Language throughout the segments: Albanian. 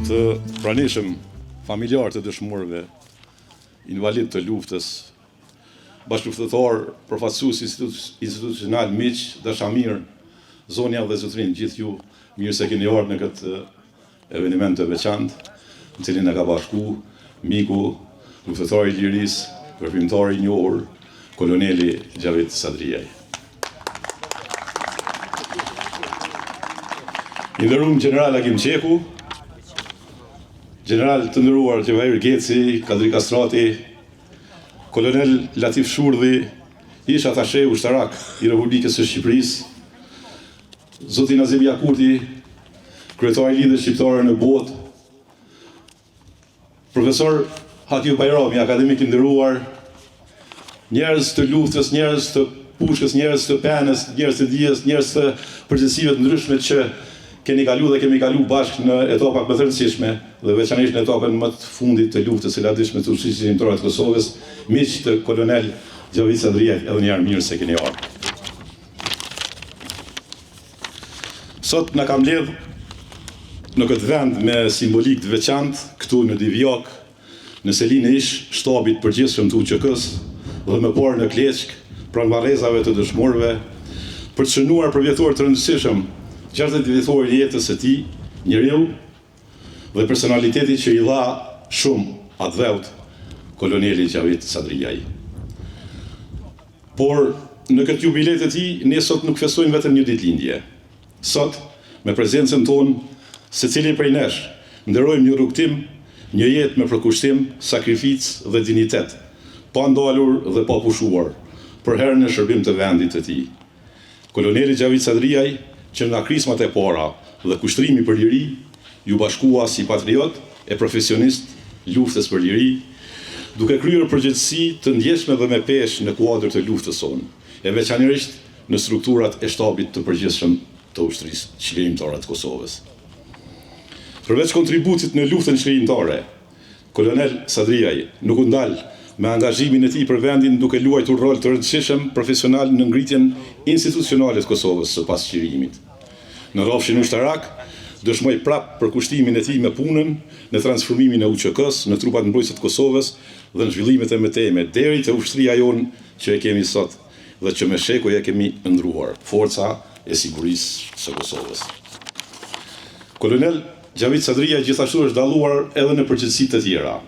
të pranishëm familjar të dëshmorëve, invalid të luftës, bashkëluftëtar, përfaqësues institucional, miq, dashamir, zonja dhe zotrin, gjithë ju, mirë se keni ardhur në këtë eveniment të veçantë, në cilin e ka bashku miku, luftëtari i lirisë, veprimtari i njohur, koloneli Gjavit Sadriaj. I nderuar General Agim Qeku, General të nderuar Gjevahir Geci, Kadri Kastrati, Kolonel Latif Shurdhi, ish atashe ushtarak i Republikës së Shqipërisë, Zoti Nazim Jakurti, kryetari i Lidhjes Shqiptare në botë, Profesor Hakif Bajrami, akademik i nderuar, njerëz të luftës, njerëz të pushkës, njerëz të penës, njerëz të dijes, njerëz të përgjegjësive të ndryshme që keni kalu dhe kemi kalu bashkë në etapat më të rëndësishme dhe veçanërisht në etapën më të fundit të luftës së ladishme të Ushtrisë Shqiptare të Kosovës, miq të kolonel Gjavit Sadriaj, edhe një herë mirë se keni ardhur. Sot na ka mbledh në këtë vend me simbolik të veçantë, këtu në Divjak, në selinë ish shtabit përgjithshëm të UÇK-s dhe më parë në Kleçk, pranë varrezave të dëshmorëve, për të shënuar për vjetor të rëndësishëm 60 vjetor i jetës së tij, njeriu dhe personaliteti që i dha shumë atë dheut, koloneli Gjavit Sadriaj. Por në këtë jubilet e tij, ne sot nuk festojmë vetëm një ditëlindje. Sot, me prezencën tonë, secili prej nesh nderojmë një rrugtim, një jetë me përkushtim, sakrificë dhe dinitet, pa ndalur dhe pa pushuar, për herën në shërbim të vendit të tij. Koloneli Gjavit Sadriaj, që nga krismat e para dhe kushtrimi për liri, ju bashkua si patriot e profesionist luftës për liri, duke kryer përgjegjësi të ndjeshme dhe me peshë në kuadër të luftës sonë, e veçanërisht në strukturat e shtabit të përgjithshëm të Ushtrisë Çlirimtare të Kosovës. Përveç kontributit në luftën çlirimtare, kolonel Sadriaj nuk u ndal me angazhimin e tij për vendin duke luajtur rol të rëndësishëm profesional në ngritjen institucionale të Kosovës së pas çlirimit. Në rrafshin ushtarak, dëshmoj prap për kushtimin e tij me punën, në transformimin e UÇK-s në trupat mbrojtëse të Kosovës dhe në zhvillimet e mëtejme deri te ushtria jonë që e kemi sot dhe që me shekuj e kemi ndruar, Forca e Sigurisë së Kosovës. Kolonel Gjavit Sadriaj gjithashtu është dalluar edhe në përgjithësi të tjera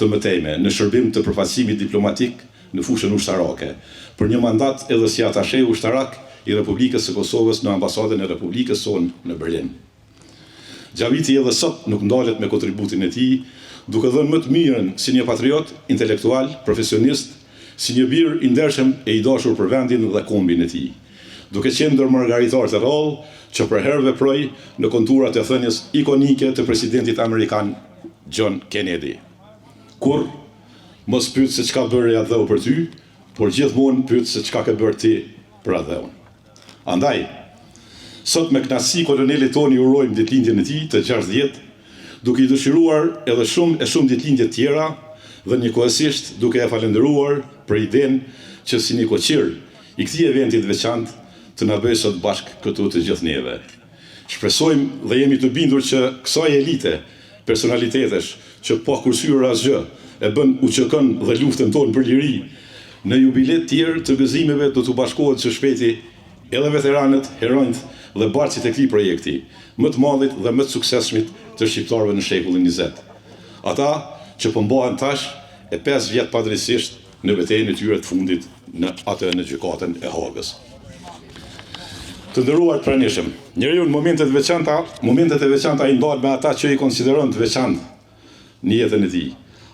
të mëtejme, në shërbim të përfaqësimit diplomatik në fushën ushtarake, për një mandat edhe si atashe ushtarak i Republikës së Kosovës në ambasadën e Republikës sonë në Berlin. Gjaviti edhe sot nuk ndalet me kontributin e tij, duke dhënë më të mirën si një patriot, intelektual, profesionist, si një bir i ndershëm e i dashur për vendin dhe kombin e tij, duke qenë ndër margaritar të rrallë që për herë veproi në konturat e thënies ikonike të presidentit amerikan John Kennedy. Kur mos pyet se çka bëri atë dheu për ty, por gjithmonë pyet se çka ke bërë ti për atë dheu. Andaj, sot me kënaqësi kolonelit tonë i urojmë ditëlindjen e tij të 60, duke i dëshiruar edhe shumë ditëlindje të tjera dhe njëkohësisht duke e falendëruar për idenë që si një koqir i këtij eventi të veçantë të na bëjë sot bashkë këtu të gjithë neve. Shpresojmë dhe jemi të bindur që kësaj elite, personalitetesh që pa kursyer asgjë e bën UÇK-n dhe luftën tonë për liri, në jubilet tjerë të gëzimeve do të bashkohet së shpejti edhe veteranët, heronjt dhe barqit e këtij projekti, më të madhit dhe më të suksesshmit të shqiptarëve në shekullin 20. Ata që përmbahen tash e 5 vjet padrejtisht në betejën e tyre të fundit në gjykatën e Hagës. Të nderuar të pranishëm, njeriu në momentet e veçanta i ndal me ata që i konsideron të veçantë në jetën e tij.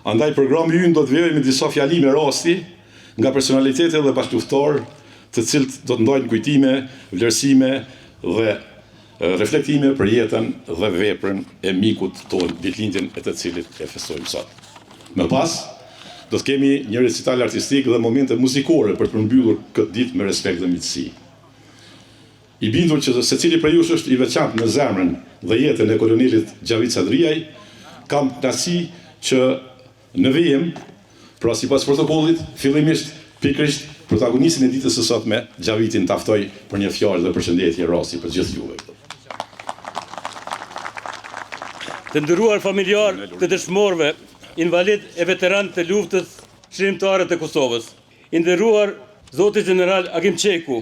Andaj programi ynë do të vijojë me disa fjalime rasti nga personalitete dhe bashkëluftëtar, të cilët do të ndajnë kujtime, vlerësime dhe reflektime për jetën dhe veprën e mikut tonë, ditëlindjen e të cilit e festojmë sot. Më pas, do të kemi një recital artistik dhe momente muzikore për të përmbyllur këtë ditë me respekt dhe miqësi. I bindur që secili prej jush është i veçantë në zemrën dhe jetën e kolonelit Gjavit Sadriaj, kam kënaqësi që në vijim, pra sipas protokollit, fillimisht pikërisht protagonistin e ditës së sotme, Gjavitin taftoj për një fjalë dhe përshëndetje rasti për gjithë juve. Të nderuar familjar të dëshmorëve, invalid e veteran të luftës çlimtare të Kosovës, i nderuar Zoti General Agim Qeku,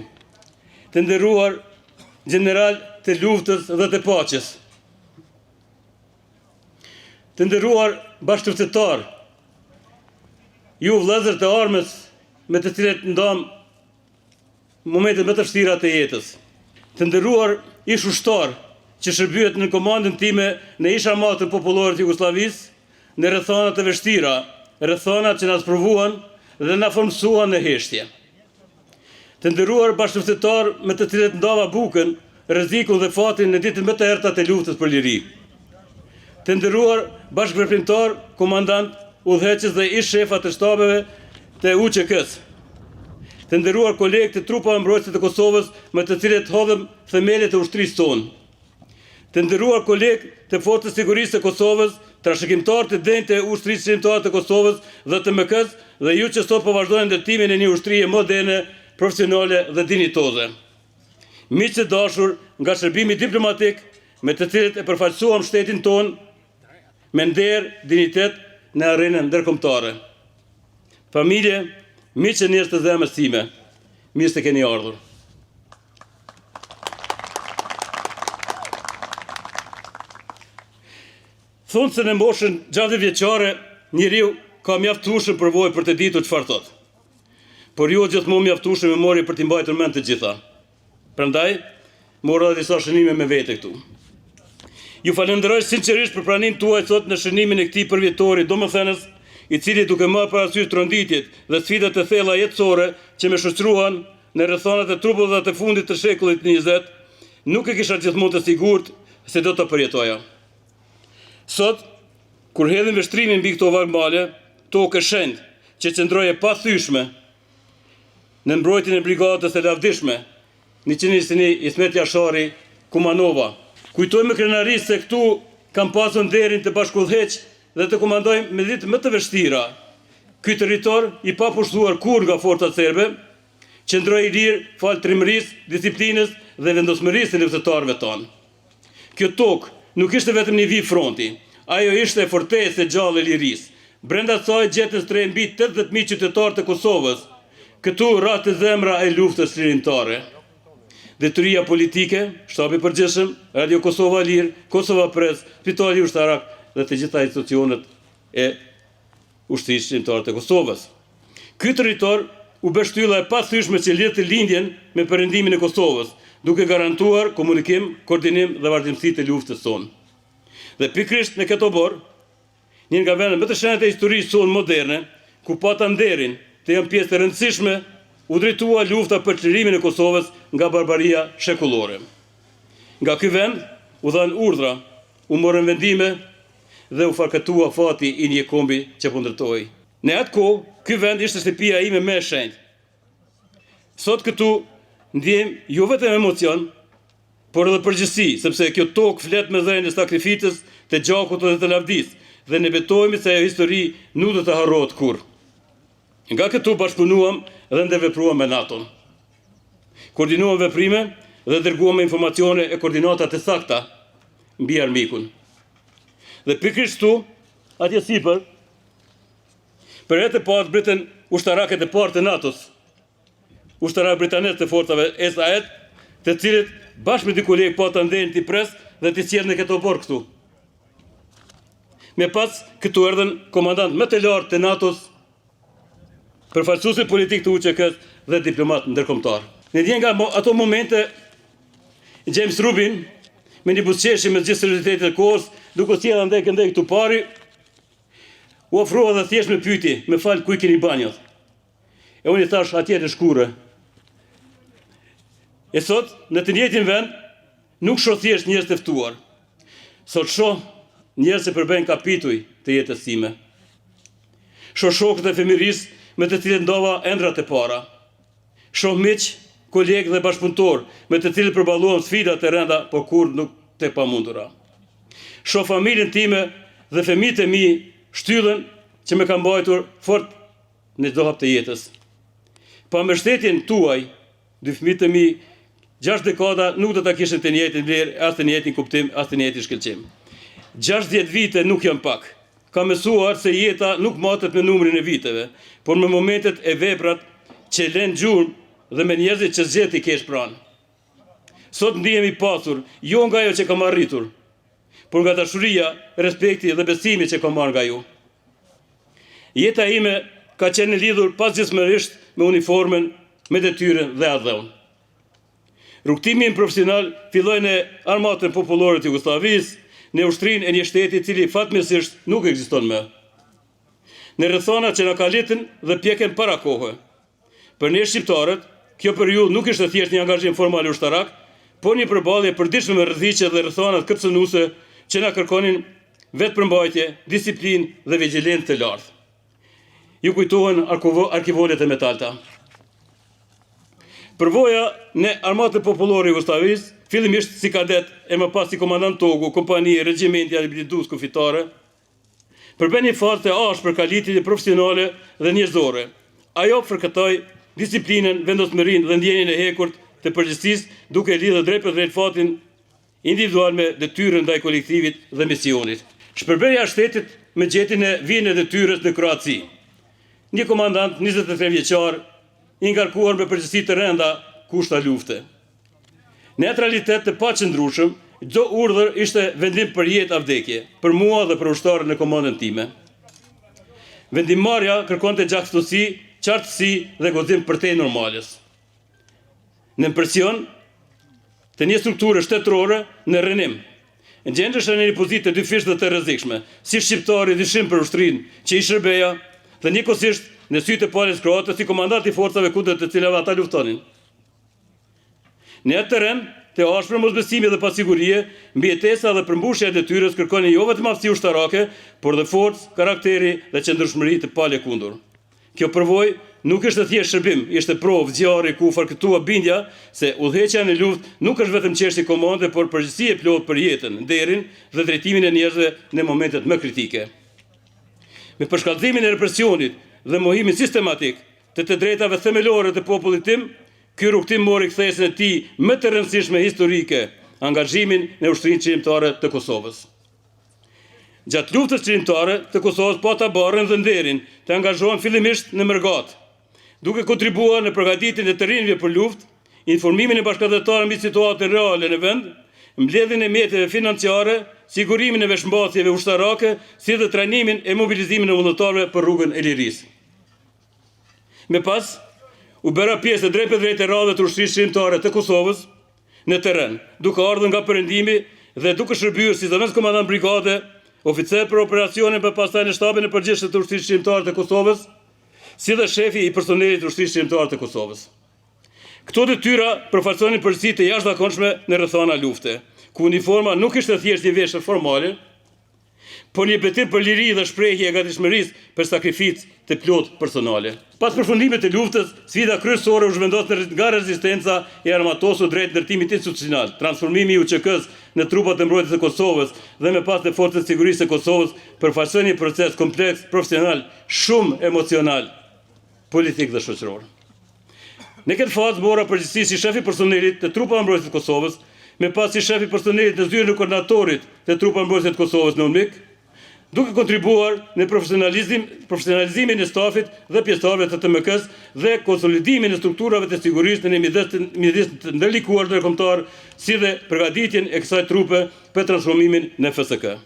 të nderuar General të luftës dhe të paqes, të nderuar bashkëftëtar, ju vëllezër të armës me të cilët ndam momentet më të vështira të jetës, të nderuar ish ushtar që shërbyet në komandën time në Ish Armatën Popullore të Jugosllavisë, në rrethana të vështira, rrethana që na sprovuan dhe na formsuan në heshtje. Të nderuar bashkëftëtar me të cilët ndava bukën, rrezikun dhe fatin në ditën më të errta të luftës për liri. Të nderuar bashkëveprimtar, komandant, udhëheqës dhe ish shefa të shtabeve të UÇK-s. Të nderuar kolegë të trupave mbrojtëse të Kosovës me të cilët hodhëm themelet e ushtrisë tonë. Të nderuar kolegë të Forcës së Sigurisë të Kosovës, trashëgimtar të denjtë të ushtrisë shqiptare të Kosovës dhe të MK-s, dhe ju që sot po vazhdojnë ndërtimin e një ushtrie moderne, profesionale dhe dinjitoze. Miq të dashur, nga shërbimi diplomatik me të cilët e përfaqësuam shtetin ton me nder, dinjitet në arenën ndërkombëtare. Familje, miq e njerëz të zemrës time, mirë se keni ardhur. Thonë se në moshën 60 vjeçare njeriu ka mjaftueshëm përvojë për të ditur çfarë thotë. Por ju gjithmonë mjaftueshëm memori për t'i mbajtur mend të gjitha. Prandaj mora disa shënime me vete këtu. Ju falenderoj sinqerisht për pranimin tuaj sot në shënimin e këtij përvjetori domethënës, i cili duke marrë parasysh tronditjet dhe sfidat e thella jetësore që më shoqëruan në rrethanat e trupullit dhe të fundit të shekullit 20, nuk e kisha gjithmonë të sigurt se do të përjetoja. Sot, kur hedhim vështrimin mbi këto varmale, tokë e shenjtë që qëndroje pa thyshme në mbrojtjen e brigadës së lavdishme, 121 Ismet Jashari Kumanova. Kujtojmë me krenarisë se këtu kam pasur nderin të bashkëudhëheq dhe të komandojmë me ditë më të vështira. Ky territor i pa pushtuar kur nga forcat serbe, qëndroi i lirë fal trimërisë, disiplinës dhe vendosmërisë të luftëtarëve tonë. Kjo tokë nuk ishte vetëm një vi fronti, ajo ishte fortesë e gjallë e lirisë. Brenda saj gjetën shtrej mbi 80.000 qytetarë të Kosovës, këtu rrate zemra e luftës lirimtare. Detyria politike, shtabi përgjithshëm, Radio Kosova Lirë, Kosova Press, Spitali Ushtarak dhe të gjitha institucionet e ushtrisë shqiptare të Kosovës. Ky territor u bë shtylla e pathyeshme që lidhte lindjen me perëndimin e Kosovës, duke garantuar komunikim, koordinim dhe vazhdimsi të luftës sonë. Dhe pikërisht në këtë obor, një nga vendet më të shenjta e historisë sonë moderne, ku pata nderin të janë pjesë të rëndësishme, u drejtua lufta për çlirimin e Kosovës nga barbaria shekullore. Nga ky vend u dhanë urdhra, u morën vendime dhe u farkatua fati i një kombi që po ndërtoi. Në atë kohë, ky vend ishte shtëpia ime më e shenjtë. Sot këtu ndjem jo vetëm emocion, por edhe përgjegjësi, sepse kjo tokë flet me dhënien e sakrificës të gjakut dhe të lavdisë, dhe ne betohemi se ajo histori nuk do të harrohet kurrë. Nga këtu bashkëpunuam dhe ndërvepruam me NATO-n. Koordinuam veprime dhe dërguam informacione e koordinata të sakta mbi armikun. Dhe pikërisht këtu, atje sipër, për herë të parë mbretën ushtarakët e parë të NATO-s, ushtarak britanes të forcave SAS, të cilët bashkë me dy kolegë pata nderin t'i pres dhe t'i sjellën në këtë obor këtu. Me pas këtu erdhën komandant më të lartë të NATO-s, përfaqësuesi politik të UÇK-s dhe diplomat ndërkombëtar. Në një nga ato momente, James Rubin, me një buzëqeshje me gjithë seriozitetin e kohës, duke sjellë ndaj këtu pari, u ofrua dhe thjesht me pyetje, "Me fal, ku i keni banjat?" E unë i thash, "Atje në shkure." E sot, në të njëjtin vend, nuk shoh thjesht njerëz të ftuar. Sot shoh njerëz që përbëjnë kapituj të jetës time. Shoh shokët e fëmijërisë me të cilët ndova ëndrat e para. Shoh miq, kolegë dhe bashkëpunëtor me të cilët përballuam sfidat e rënda, por kur nuk të pamundura. Shoh familjen time dhe fëmijët e mi shtyllën që më kanë mbajtur fort në çdo hap të jetës. Pa mbështetjen tuaj, dy fëmijët e mi 6 dekada nuk do ta kishin të njëjtin vlerë, as të njëjtin kuptim, as të njëjtin shkëlqim. 60 vite nuk janë pak. Ka mësuar se jeta nuk matet me numrin e viteve, por me momentet e veprat që lënë gjurmë dhe me njerëzit që zgjeti kesh pranë. Sot ndihemi pasur, jo nga ajo që kam arritur, por nga dashuria, respekti dhe besimi që kam marrë nga ju. Jeta ime ka qenë lidhur pasgjithmërisht me uniformen, me detyrën dhe adhëun. Rrugtimi im profesional filloi në Armatën Popullore të Jugosllavisë, në ushtrinë e një shteti i cili fatmirësisht nuk ekziston më. Në rrethana që na kalitën dhe pjekën para kohë. Për ne shqiptarët, kjo periudhë nuk ishte thjesht një angazhim formal ushtarak, por një përballje e përditshme me rrëdhiqe dhe rrethana kërcënuese që na kërkonin vetëpërmbajtje, disiplinë dhe vigjilencë të lartë. Ju kujtohen arkivolet e metalta. Përvoja në Armatën Popullore Jugosllavisë, fillimisht si kadet e më pas si komandant togu, kompanie, regjimenti habilitues kufitare, përbën një fazë të ashpër kalitje profesionale dhe njerëzore. Ajo përkatoi disiplinën, vendosmërinë dhe ndjenjen e hekurt të përgjegjësisë, duke lidhur drejt për drejt fatin individual me detyrën ndaj kolektivit dhe misionit. Shpërbërja e shtetit me gjetjen e vijën e detyrës në Kroaci. Një komandant 23 vjeçar, i ngarkuar me përgjegjësi të rënda kushta lufte. Në atë realitet të paqëndrueshëm, çdo urdhër ishte vendim për jetë a vdekje, për mua dhe për ushtarën e komandën time. Vendimmarrja kërkonte gjaktësi, qartësi dhe gozim përtej normales. Në presion të një strukture shtetërore në rënim, gjendesha në një pozitë të dyfishtë dhe të rrezikshme, si shqiptari dyshim për ushtrinë që i shërbeja dhe njëkohësisht në sytë e palës kroate si komandant i forcave kundër të cilave ata luftonin. Në atë terren të ashpër mosbesimi dhe pasigurie, mbijetesa dhe përmbushja e detyrës kërkonin jo vetëm aftësi ushtarake, por dhe forcë, karakteri dhe qëndrueshmëri të palë kundër. Kjo përvojë nuk ishte thjesht shërbim, ishte provë zjarri ku farkëtua bindja se udhëheqja në luftë nuk është vetëm çështje komande, por përgjegjësi e plotë për jetën, nderin dhe drejtimin e njerëzve në momentet më kritike. Me përshkallëzimin e represionit dhe mohimin sistematik të drejtave themelore të popullit tim, ky rrugtim mori kthesën e tij më të rëndësishme historike, angazhimin në ushtrinë qërimtare të Kosovës. Gjatë luftës qërimtare të Kosovës pata barrën dhe nderin të angazhohen fillimisht në Mërgat, duke kontribuar në përgatitjen e të rinjve për luftë, informimin e bashkëdhetarëve mbi situatën reale në vend, mbledhjen e mjeteve financiare, sigurimin e veshmbathjeve ushtarake, si dhe trajnimin e mobilizimin e vullnetarëve për rrugën e lirisë. Me pas, u bëra pjesë drejt për drejt e radhave të ushtrisë qërimtare të Kosovës në terren, duke ardhur nga perëndimi dhe duke shërbyer si zëvendës komandant brigade, oficer për operacione për pastaj në shtabin e përgjithshëm të ushtrisë qërimtare të Kosovës, si dhe shefi i personelit të ushtrisë qërimtare të Kosovës. Këto detyra përfaqësonin përgjegjësi të jashtëzakonshme në rrethana lufte, ku uniforma nuk ishte thjesht një veshje formale, por një betim për liri dhe shprehje e gatishmërisë për sakrificë të plotë personale. Pas përfundimit të luftës, sfida kryesore u zhvendos nga rezistenca e armatosur drejt ndërtimit institucional, transformimi i UÇK-s në trupat e mbrojtjes së Kosovës dhe me pas në forcat e sigurisë së Kosovës përfaqëson një proces kompleks, profesional, shumë emocional, politik dhe shoqëror. Në këtë fazë mora përgjegjësi si shefi personelit të trupave të mbrojtjes së Kosovës, me pas si shefi personelit në zyrën e koordinatorit të trupave të mbrojtjes së Kosovës në UNMIK, duke kontribuar në profesionalizimin e stafit dhe pjesëtarëve të TMK-s dhe konsolidimin e strukturave të sigurisë në midis të ndërlikuar ndërkombëtar, si dhe përgatitjen e kësaj trupe për transformimin në FSK.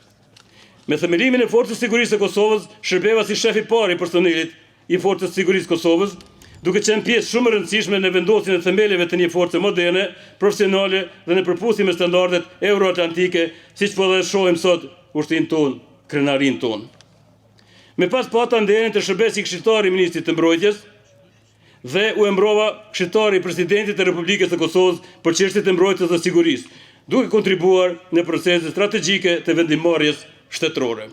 Me themelimin e Forcës së Sigurisë së Kosovës, shërbeva si shef i parë i personelit i Forcës së Sigurisë së Kosovës, duke qenë pjesë shumë e rëndësishme në vendosjen e themeleve të një force moderne, profesionale dhe në përputhje me standardet euroatlantike, siç po dhe shohim sot ushtrinë tonë, krenarinë tonë. Me pas pata nderin të shërbesi këshilltari i ministrit të mbrojtjes dhe u embrova këshilltari i presidentit të Republikës së Kosovës për çështjet e mbrojtjes dhe sigurisë, duke kontribuar në procese strategjike të vendimmarrjes shtetërore.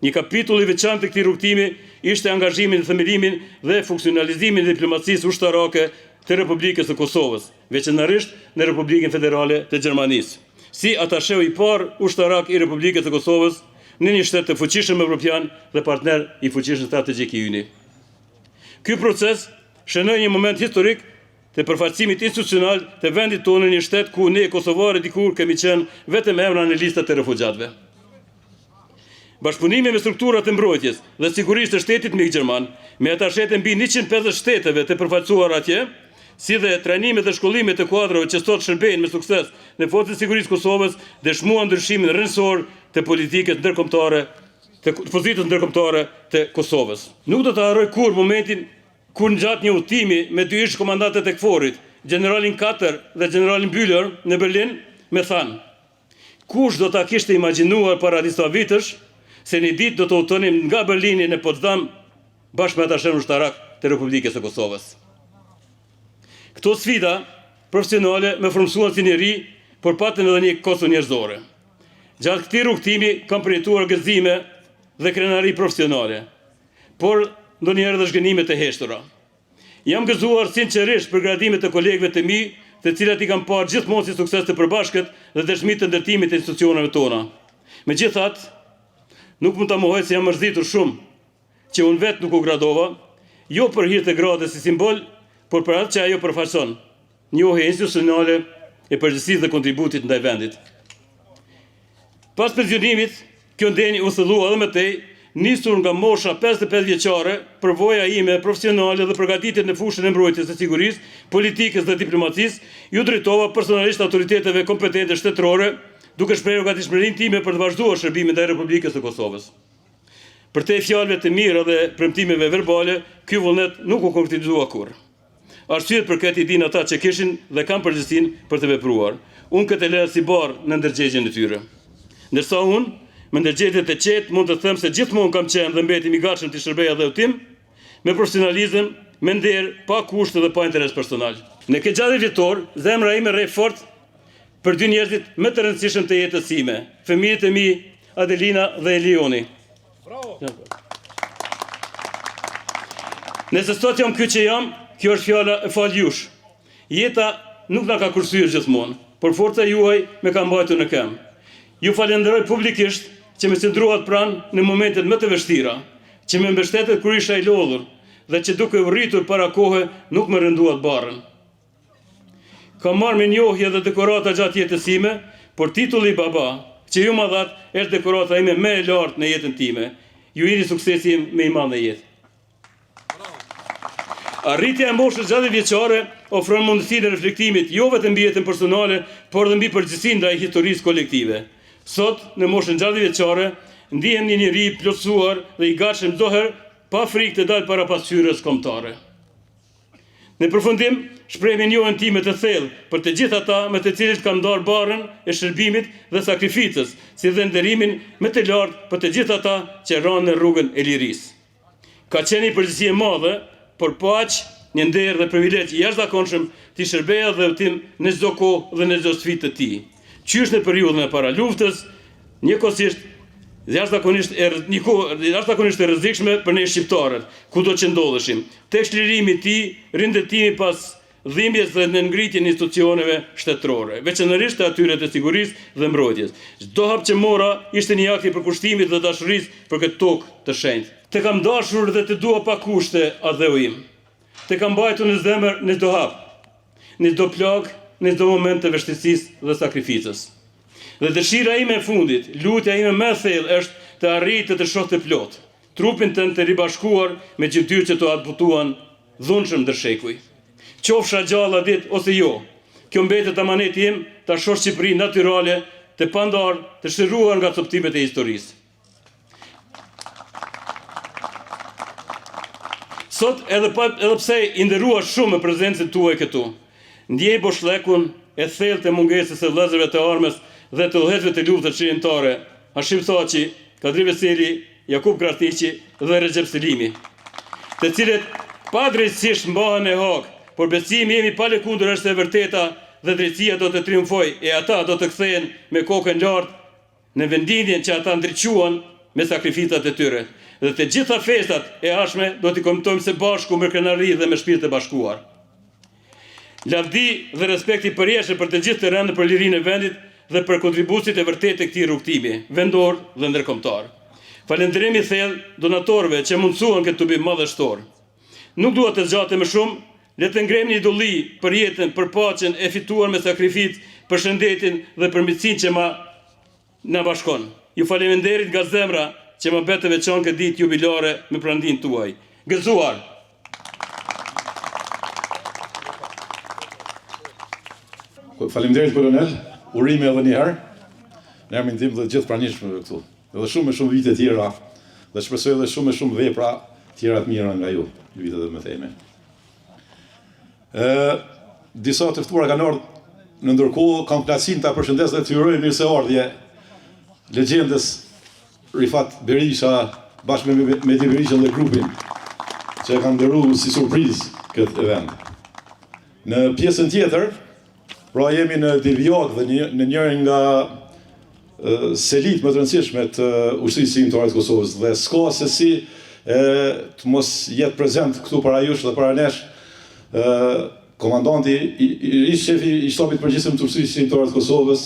Një kapitull i veçantë të këtij rrugtimi ishte angazhimi në themelimin dhe funksionalizimin e diplomacisë ushtarake të Republikës së Kosovës, veçanërisht në Republikën Federale të Gjermanisë, si atasheu i parë ushtarak i Republikës së Kosovës në një shtet të fuqishëm evropian dhe partner i fuqishëm strategjik i Yni. Ky proces shënoi një moment historik të përfaqësimit institucional të vendit tonë në një shtet ku ne kosovarë dikur kemi qenë vetëm emra në listat e refugjatëve. Bashkëpunimi me strukturat e mbrojtjes dhe sigurisë të shtetit mik gjerman, me atashete mbi 150 shteteve të përfaqësuar atje, si dhe trajnimet dhe shkollimet të kuadrove që sot shërbejnë me sukses në Forcën e Sigurisë Kosovës, dëshmuan ndryshimin rrënjësor të politikës ndërkombëtare, të pozitës ndërkombëtare të Kosovës. Nuk do të harroj kur momentin kur ngjatë një udhëtimi me dy ish komandantë të KFOR-it, generalin Katër dhe generalin Bühler në Berlin, me thanë: kush do ta kishte imagjinuar para disa vitësh se një ditë do të udhëtonim nga Berlini në Potsdam bashkë me atashen ushtarak të Republikës së Kosovës. Këto sfida profesionale me formsuan si njeri, por patën edhe një kosto njerëzore. Gjatë këtij rrugtimi kam përjetuar gëzime dhe krenari profesionale, por ndonjëherë edhe zhgënime të heshtura. Jam gëzuar sinqerisht për gradimet e kolegëve të mi, të cilat i kam parë gjithmonë si sukses të përbashkët dhe dëshmi të ndërtimit të institucioneve tona. Megjithatë, nuk mund ta mohoj se jam mërzitur shumë që unë vetë nuk u gradova, jo për hir të gradës si simbol, por për atë që ajo përfaqëson, njohje institucionale e përgjegjësisë dhe kontributit ndaj vendit. Pas pensionimit, kjo ndenjë u thellua edhe më tej, nisur nga mosha 55 vjeçare, përvoja ime profesionale dhe përgatitjet në fushën e mbrojtjes së sigurisë, politikës dhe diplomacisë, ju drejtova personalisht autoriteteve kompetente shtetërore, duke shprehur gatishmërinë time për të vazhduar shërbimin ndaj Republikës së Kosovës. Për te fjalëve të mira dhe premtimeve verbale, ky vullnet nuk u konkretizua kurrë. Arsyet për këtë i din ata që kishin dhe kanë përgjegjësinë për të vepruar. Unë këtë e lëra si barë në ndërgjegjen e tyre. Ndërsa unë, me ndërgjegjet e qetë, mund të them se gjithmonë kam qenë dhe mbetem i gatshëm të shërbej edhe udhtim, me profesionalizëm, me nder, pa kushte dhe pa interes personal. Në këtë gjatë vjetor, zemra ime rrej fort për dy njerëzit më të rëndësishëm të jetës sime, fëmijët e mi, Adelina dhe Elioni. Bravo. Nëse sot jam ky që jam, kjo është fjala e faljush. Jeta nuk na ka kursyer gjithmonë, por forca juaj me ka mbajtur në këmbë. Ju falenderoj publikisht që më qëndruat pranë në momentet më të vështira, që më mbështetet kur isha i lodhur dhe që duke u rritur para kohe nuk më rënduat barrën. Kam marrë me njohje dhe dekorata gjatë jetës sime, por titulli baba që ju më dhat është dekorata ime më e lartë në jetën time. Ju jeni suksesi im më i madh në jetë. Arritja e moshës 60 vjeçare ofron mundësinë e reflektimit jo vetëm mbi jetën personale, por edhe mbi përgjegjësinë ndaj historisë kolektive. Sot, në moshën 60 vjeçare, ndihem një njeri i plotësuar dhe i gatshëm çdo herë pa frikë të dalë para pasqyrës kombëtare. Në përfundim, shpreh njohjen time të thellë për të gjithë ata me të cilët kam ndarë barrën e shërbimit dhe sakrificës, si dhe nderimin më të lartë për të gjithë ata që ranë në rrugën e lirisë. Ka qenë një përgjegjësi e madhe, por po aq një nder dhe privilegj i jashtëzakonshëm të shërbeja dhe udhtim në çdo kohë dhe në çdo sfidë të tij. Qysh në periudhën e para luftës, njëkohësisht jashtëzakonisht e rrezikshme për ne shqiptarët, kudo që ndodheshim. Tek çlirimi i tij, rindërtimi pas dhimbjes dhe në ngritjen e institucioneve shtetërore, veçanërisht të atyre të sigurisë dhe mbrojtjes. Çdo hap që mora ishte një akt i përkushtimit dhe dashurisë për këtë tokë të shenjtë. Të kam dashur dhe të dua pa kushte adheu im. Të kam mbajtur në zemër në çdo hap, në çdo plagë, në çdo moment të vështirësisë dhe sakrificës. Dhe dëshira ime e fundit, lutja ime më e thellë është të arrij të shoh të plot, trupin tënd të ribashkuar me gjymtyrë që të atbutuan dhunshëm ndër shekuj. Qofsha gjalla ditë ose jo, kjo mbetet amaneti im ta shoh Shqipërinë natyrale, të pandar, të shëruar nga coptimet e historisë. Sot edhe pse i nderuar shumë me prezencën tuaj këtu, ndjej boshllëkun e thellë të mungesës së vëllezërve të armës dhe të udhëheqësve të luftës shërimtare, Hashim Thaçi, Kadri Veseli, Jakub Kratiqi dhe Recep Selimi, të cilët pa drejtësisht mbahen e hak, por besimi jemi pa lëkundur është e vërteta dhe drejtësia do të triumfojë e ata do të kthehen me kokën lartë në vendindjen që ata ndriçuan me sakrificat e tyre. Dhe të gjitha festat e ardhshme do t'i komentojmë së bashku me krenari dhe me shpirt të bashkuar. Lavdi dhe respekti përjeshëm për të gjithë të rëndë për lirinë e vendit dhe për kontributit e vërtet të këtij rrugtimi, vendor dhe ndërkombëtar. Falënderim i thellë donatorëve që mundsuan këtë tubim madhështor. Nuk dua të zgjatem më shumë, le të ngrejmë një idolli për jetën, për paqen e fituar me sakrificë, për shëndetin dhe për mirësinë që na bashkon. Ju faleminderit nga zemra që më bete veçan këtë ditë jubilare me prandin tuaj. Gëzuar! Faleminderit kolonel, urime edhe një herë, në emrin tim dhe gjithë pranishmëve këtu. Edhe shumë vite tjera, dhe shpresoj edhe shumë vepra tjera të mira nga ju, në vitet dhe me theme. Disa të ftuara kanë ardhur, në ndërkohë kam plaqësinë ta përshëndes dhe të uroj mirëseardhje legjendës Rifat Berisha bashkë me Mehdi Berishën dhe grupin që e kanë ndërruar si surprizë këtë event. Në pjesën tjetër, pra jemi në Divjak dhe në njërin nga selit më të rëndësishme të ushtrisë shqiptare të Kosovës dhe s'ka se si të mos jetë prezent këtu para jush dhe para nesh komandanti, ish shefi i shtabit përgjithshëm të ushtrisë shqiptare të Kosovës,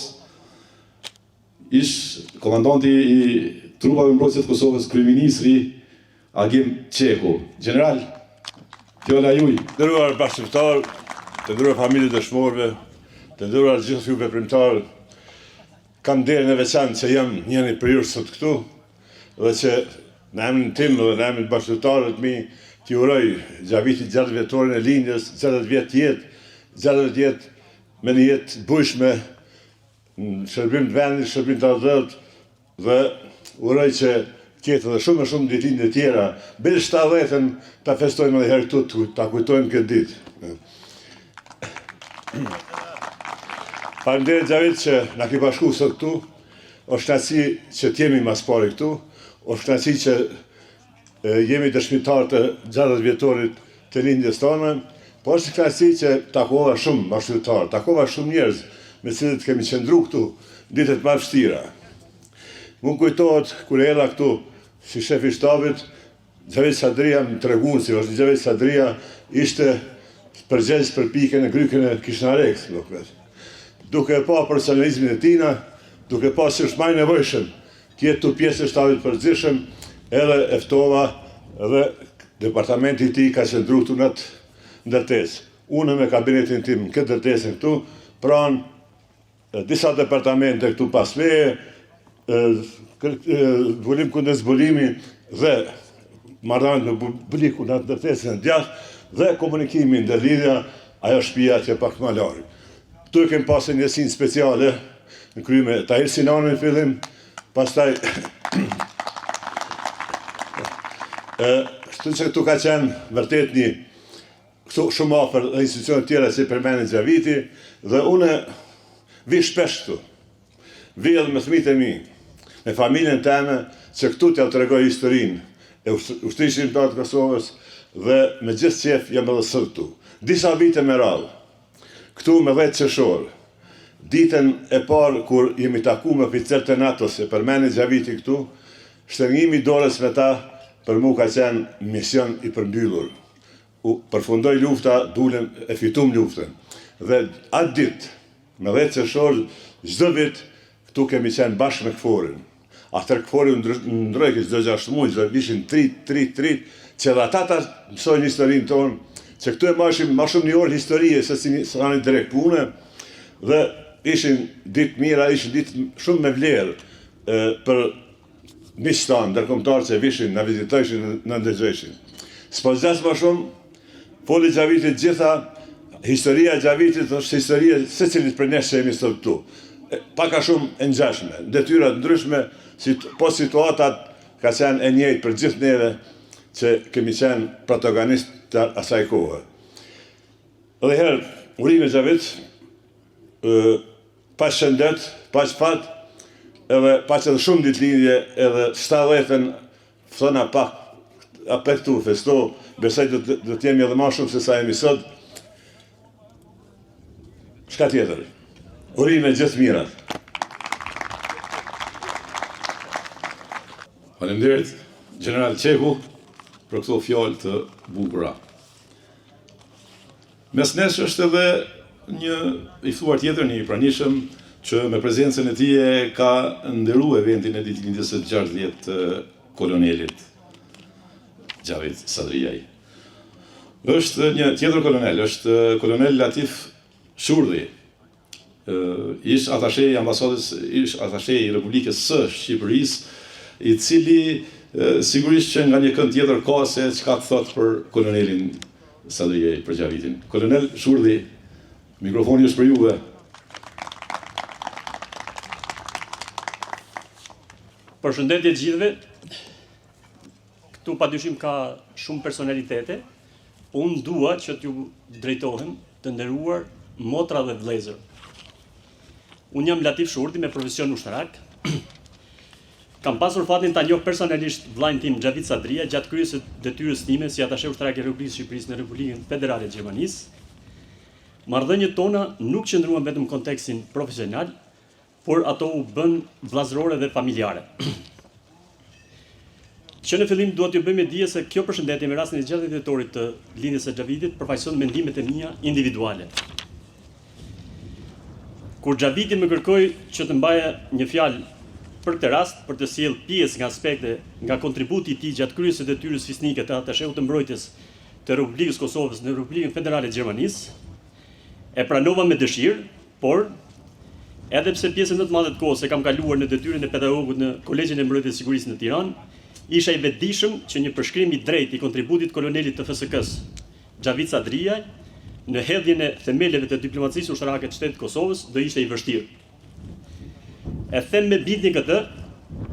ish komandanti i trupave mbrojtëse të Kosovës, kryeministri Agim Qeku. General, fjala juaj. Nderuar bashkëftar, të nderuar familje dëshmorëve, të nderuar gjithë ju veprimtarë, kam derën e veçantë që jam njëri për ju sot këtu dhe që në emrin tim dhe në emrin bashkëftarëve të mi t'ju uroj gjavitit 60 vjetorin e lindjes, 60 vjet jetë, 60 vjet me një jetë bujshme në shërbim të vendit, shërbim të ardhët dhe uroj që tjetë dhe shumë ditëlindje tjera, bile 70-ën ta festojmë edhe herë këtu, ta kujtojmë këtë ditë. Faleminderit Xhavit që na ke bashku sot këtu, është kënaqësi që t'jemi mas pari këtu, është kënaqësi që jemi dëshmitar të 60 vjetorit të lindjes tonë, po është kënaqësi që takova shumë bashkëtar, takova shumë njerëz me cilët kemi qëndru këtu ditët më vështira. Më kujtohet kur erdha këtu si shef i shtabit, Xhavit Sadria më treguan se Xhavit Sadria ishte përgjegjës për pikën e grykën e Kishnareks, duke pa personalizmin e tina, duke pa se është maj nevojshëm tjetë të pjesë e shtabit përgjithshëm, edhe eftova dhe departamenti ti ka qëndru këtu në të ndërtesë. Unë me kabinetin tim këtë ndërtesën këtu, pranë disa departamente këtu pas meje, zbulim kundër zbulimi dhe marrëdhëniet me publiku në ndërtesën e djathtë dhe komunikimi ndërlidhja ajo shtëpia që pak më larg. Tu e kem pasur njësinë speciale në kryme Tahir Sinani në fillim, pastaj kështu që tu ka qenë vërtet një këtu shumë afër dhe institucione tjera që përmendën Xhaviti dhe une vi shpesh këtu. Vi edhe me fëmijët e mi, me familjen teme, që këtu t'ja tregoj historinë e ushtrisë shqiptare të Kosovës dhe me gjithë qef jam edhe sot këtu. Disa vite me radhë, këtu me 10 qershor, ditën e parë kur jemi taku me oficerët e NATO-s e përmendën Xhaviti këtu, shtërngimi i dorës me ta për mu ka qenë mision i përmbyllur. Përfundoi lufta, dulem e fitum luftën. Dhe atë ditë, me 10 qershor, çdo vit këtu kemi qenë bashkë me KFOR-in. Atër KFOR-i ndroi çdo 6 muaj, çdo ishin trit, që edhe ata ta mësojnë historinë tonë, që këtu e mashim ma shumë një orë historie se si një direkt pune, dhe ishin ditë mira, ishin ditë shumë me vlerë për miqtanë, ndërkombëtarë që vishin, na vizitojshin, na ndëgjojshin. S'po zgjas më shumë, foli Xhavitit gjitha, historia e Xhavitit është historia secilit për nesh që jemi sot këtu. Paka shumë e ngjashme, detyrat ndryshme, po situatat ka qenë e njëjtë për gjithë neve që kemi qenë protagonist të asaj kohë. Edhe herë, urime Xhavit, pa shëndet, pa fat, edhe pa që edhe shumë ditëlindje, edhe 70-ën, thona pak, apet këtu, festo, besoj do t'jemi edhe ma shumë se sa jemi sot. Shka tjetër? Urime gjithë mirat. Faleminderit, General Qeku, për këto fjalë të bukura. Mes nesh është edhe një i thuar tjetër, një i pranishëm, që me prezencën e tije ka nderuar eventin e ditëlindjes së 60 të kolonelit Xhavit Sadriaj. Është një tjetër kolonel, është kolonel Latif Shurdhi, ish atashe i ambasadës, ish atashe i Republikës së Shqipërisë i cili sigurisht që nga një kënd tjetër ka se çka të thot për kolonelin Sadrijaj për Xhavitin. Kolonel Shurdhi, mikrofoni është për juve. Përshëndetje gjithëve. Këtu padyshim ka shumë personalitete. Unë dua që t'ju drejtohem të nderuar motra dhe vëllezër. Unë jam Latif Shurdhi me profesion ushtarak. Kam pasur fatin ta njoh personalisht vllain tim Xhavit Sadrijaj gjatë kryesës së detyrës time si atashe ushtarak i Republikës së Shqipërisë në Republikën Federale të Gjermanisë. Marrëdhëniet tona nuk qëndruan vetëm në kontekstin profesional, por ato u bën vllazërore dhe familjare. Që në fillim duhet t'ju bëj me dije se kjo përshëndetje me rastin e 60 dhjetorit të lindjes së Xhavitit përfaqëson mendimet e mia individuale. Kur Xhaviti më kërkoi që të mbaja një fjalë për këtë rast, për të sjellë pjesë nga aspekte nga kontributi i tij gjatë kryesës së detyrës fisnike të atasheu të mbrojtjes të Republikës Kosovës në Republikën Federale të Gjermanisë, e pranova me dëshirë, por edhe pse pjesën më të madhe të kohës e kam kaluar në detyrën e pedagogut në Kolegjin e Mbrojtjes së Sigurisë në Tiranë, isha i vetëdijshëm që një përshkrim i drejtë i kontributit kolonelit të FSK-s, Xhavit Sadrijaj, në hedhjen e themeleve të diplomacisë ushtarake të Shtetit të Kosovës do ishte i vështirë. E them me bindje këtë,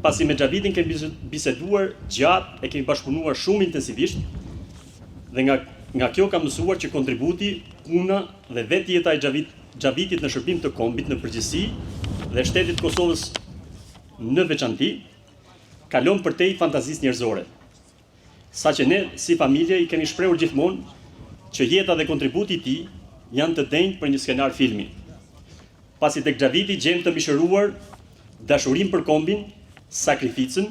pasi me Xhavitin kemi biseduar gjatë, e kemi bashkëpunuar shumë intensivisht, dhe nga kjo kam mësuar që kontributi, puna dhe vetë jeta e Xhavitit në shërbim të kombit në përgjithësi dhe Shtetit të Kosovës në veçanti, kalon përtej fantazisë njerëzore. Saqë ne, si familje, i kemi shprehur gjithmonë që jeta dhe kontributi i tij janë të denjtë për një skenar filmi. Pasi tek Xhaviti gjem të mishëruar dashurinë për kombin, sakrificën,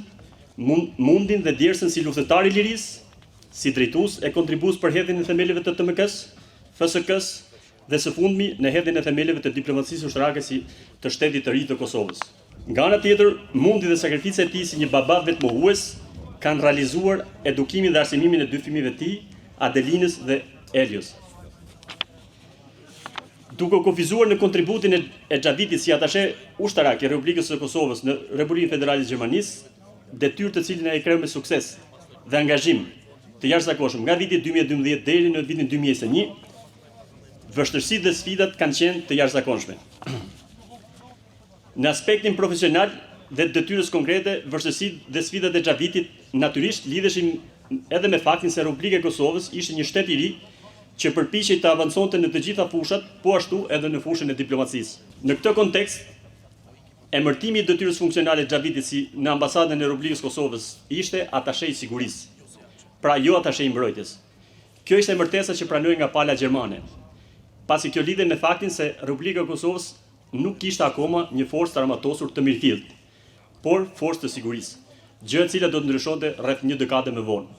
mundin dhe djersën si luftëtar i lirisë, si drejtues e kontribues për hedhjen e themeleve të TMK-s, FSK-s dhe së fundmi në hedhjen e themeleve të diplomacisë ushtarake si të Shtetit të ri të Kosovës. Nga ana tjetër, mundi dhe sakrifica e tij si një baba vetmohues kanë realizuar edukimin dhe arsimimin e dy fëmijëve të tij, Adelinës dhe Elios. Duke kufizuar në kontributin e Xhavitit si atashe ushtarak i Republikës së Kosovës në Republikën Federale të Gjermanisë, detyrë të cilin ai kreu me sukses dhe angazhim të jashtëzakonshëm nga viti 2012 deri në vitin 2021, vështirësitë dhe sfidat kanë qenë të jashtëzakonshme. Në aspektin profesional dhe detyrës konkrete, vështirësitë dhe sfidat e Xhavitit natyrisht lidheshin edhe me faktin se Republika e Kosovës ishte një shtet i ri që përpiqej të avanconte në të gjitha fushat, po ashtu edhe në fushën e diplomacisë. Në këtë kontekst, emërtimi i detyrës funksionale Xhavitit si në ambasadën e Republikës Kosovës ishte atashe i sigurisë, pra jo atashe i mbrojtjes. Kjo ishte emërtesa që pranoi nga pala gjermane, pasi kjo lidhej me faktin se Republika e Kosovës nuk kishte akoma një forcë të armatosur të mirëfillt, por forcë të sigurisë, gjë e cila do të ndryshonte rreth një dekadë më vonë.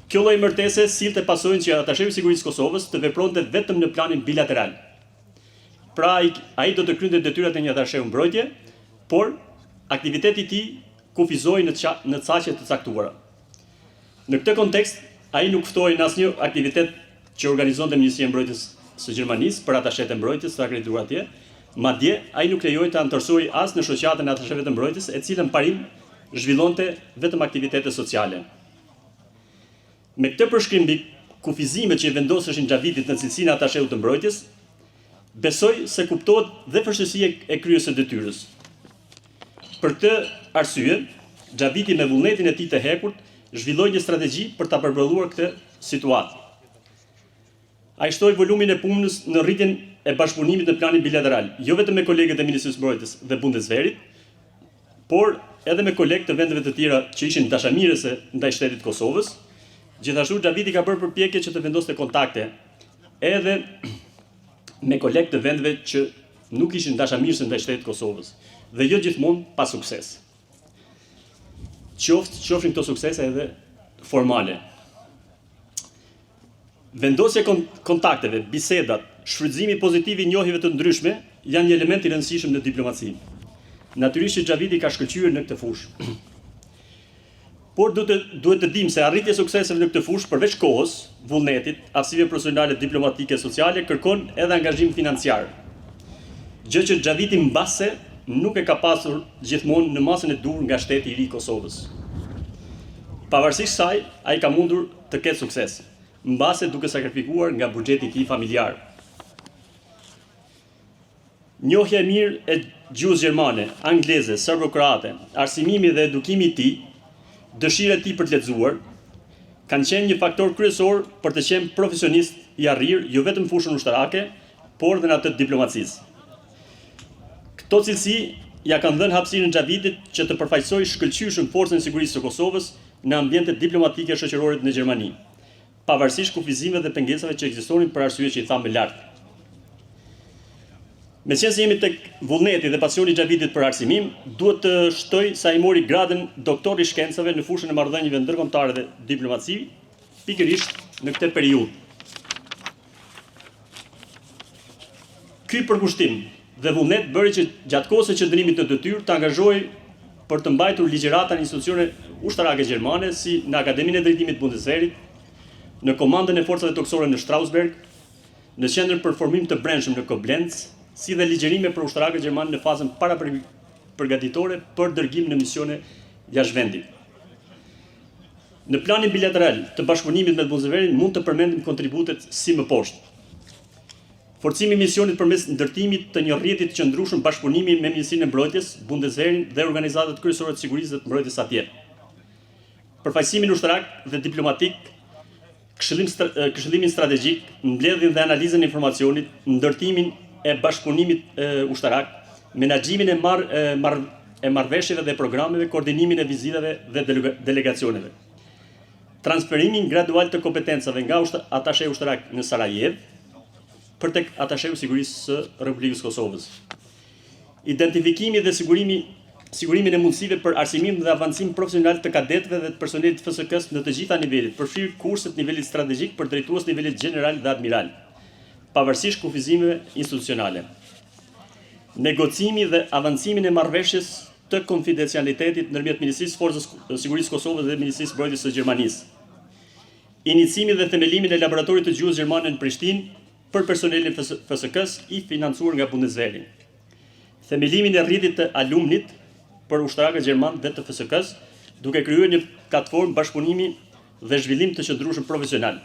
Kjo lloj martese sillte pasojën që atasheu i sigurisë Kosovës të vepronte vetëm në planin bilateral. Pra ai do të krynte detyrat e një atasheu mbrojtje, por aktiviteti i tij kufizoi në caqe të caktuara. Në këtë kontekst, ai nuk ftoi në asnjë aktivitet që organizonte Ministria e Mbrojtjes së Gjermanisë për atashet e mbrojtjes të akredituar atje, madje ai nuk lejoi të anëtarësoj as në shoqatën e atasheve të mbrojtjes, e cila në parim zhvillonte vetëm aktivitete sociale. Me këtë përshkrim mbi kufizimet që i vendoseshin Xhavitit në cilësinë e atasheu të mbrojtjes, besoj se kuptohet dhe vështirësia e kryesës së detyrës. Për këtë arsye, Xhaviti me vullnetin e tij të hekurt zhvilloi një strategji për ta përballur këtë situatë. Ai shtoi volumin e punës në rritjen e bashkëpunimit në planin bilateral, jo vetëm me kolegët e Ministrisë së Mbrojtjes dhe Bundeswehrit, por edhe me kolegë të vendeve të tjera që ishin dashamirëse ndaj Shtetit të Kosovës. Gjithashtu Xhaviti ka bërë përpjekje që të vendoste kontakte edhe me kolegë të vendeve që nuk ishin dashamirëse ndaj Shtetit të Kosovës, dhe jo gjithmonë pa sukses. Qofshin këto suksese edhe formale. Vendosja kontakteve, bisedat, shfrytëzimi pozitiv i njohjeve të ndryshme janë një element i rëndësishëm në diplomaci. Natyrisht që Xhaviti ka shkëlqyer në këtë fushë. Por duhet të dimë se arritja e sukseseve në këtë fushë përveç kohës, vullnetit, aftësive profesionale, diplomatike, sociale, kërkon edhe angazhim financiar. Gjë që Xhaviti mbase nuk e ka pasur gjithmonë në masën e dur nga shteti i ri i Kosovës. Pavarësisht saj, ai ka mundur të ketë sukses, mbase duke sakrifikuar nga buxheti i tij familjar. Njohja e mirë e gjuhës gjermane, angleze, serbo-kroate, arsimimi dhe edukimi i tij, dëshira e tij për të lexuar, kanë qenë një faktor kryesor për të qenë profesionist i arrir jo vetëm në fushën ushtarake, por dhe në atë të diplomacisë. Këto cilësi ja kanë dhënë hapësirën Xhavitit që të përfaqësojë shkëlqyeshëm forcën e sigurisë së Kosovës në ambientet diplomatike shoqërore në Gjermani, pavarësisht kufizimeve dhe pengesave që ekzistonin për arsye që i thamë më lart. Meqense jemi tek vullneti dhe pasioni i Xhavitit për arsimim, duhet të shtoj se ai mori gradën doktor i shkencave në fushën e marrëdhënieve ndërkombëtare dhe diplomaci, pikërisht në këtë periudhë. Ky përkushtim dhe vullnet bëri që gjatë kohës së qëndrimit në detyrë të angazhohej për të mbajtur ligjërata në institucione ushtarake gjermane si në Akademinë e Drejtimit Bundeswehrit, në Komandën e Forcave Toksore në Strausberg, në Qendrën për Formim të Brendshëm në Koblenz, si dhe ligjërime për ushtarakët gjermanë në fazën përgatitore për dërgim në misione jashtë vendit. Në planin bilateral të bashkëpunimit me Bundeswehrin mund të përmendim kontributet si më poshtë. Forcimi i misionit përmes ndërtimit të një rrjeti të qëndrueshëm bashkëpunimi me Ministrinë e Mbrojtjes, Bundeswehrin dhe organizatat kryesore të sigurisë dhe të mbrojtjes atje. Përfaqësimin ushtarak dhe diplomatik, këshillimin strategjik, mbledhjen dhe analizën e informacionit, ndërtimin e bashkëpunimit ushtarak, menaxhimin e marrëveshjeve dhe programeve, koordinimin e vizitave dhe delegacioneve. Transferimin gradual të kompetencave nga atasheu ushtarak në Sarajevo për tek atasheu sigurisë së Republikës Kosovës. Identifikimi dhe sigurimin e mundësive për arsimim dhe avancim profesional të kadetëve dhe të personelit FSK-s në të gjitha nivelet, përfshirë kurset nivelit strategjik për drejtues nivelit general dhe admiral, pavarësisht kufizimeve institucionale. Negocimi dhe avancimin e marrëveshjes të konfidencialitetit ndërmjet Ministrisë Forcës Sigurisë Kosovës dhe Ministrisë Mbrojtjes së Gjermanisë. Inicimin dhe themelimin e laboratorit të gjuhës gjermane në Prishtinë për personelin FSK-s i financuar nga Bundeswehri. Themelimin e rrjetit të alumnit për ushtarakët gjerman dhe të FSK-s, duke krijuar një platformë bashkëpunimi dhe zhvillim të qëndrueshëm profesional.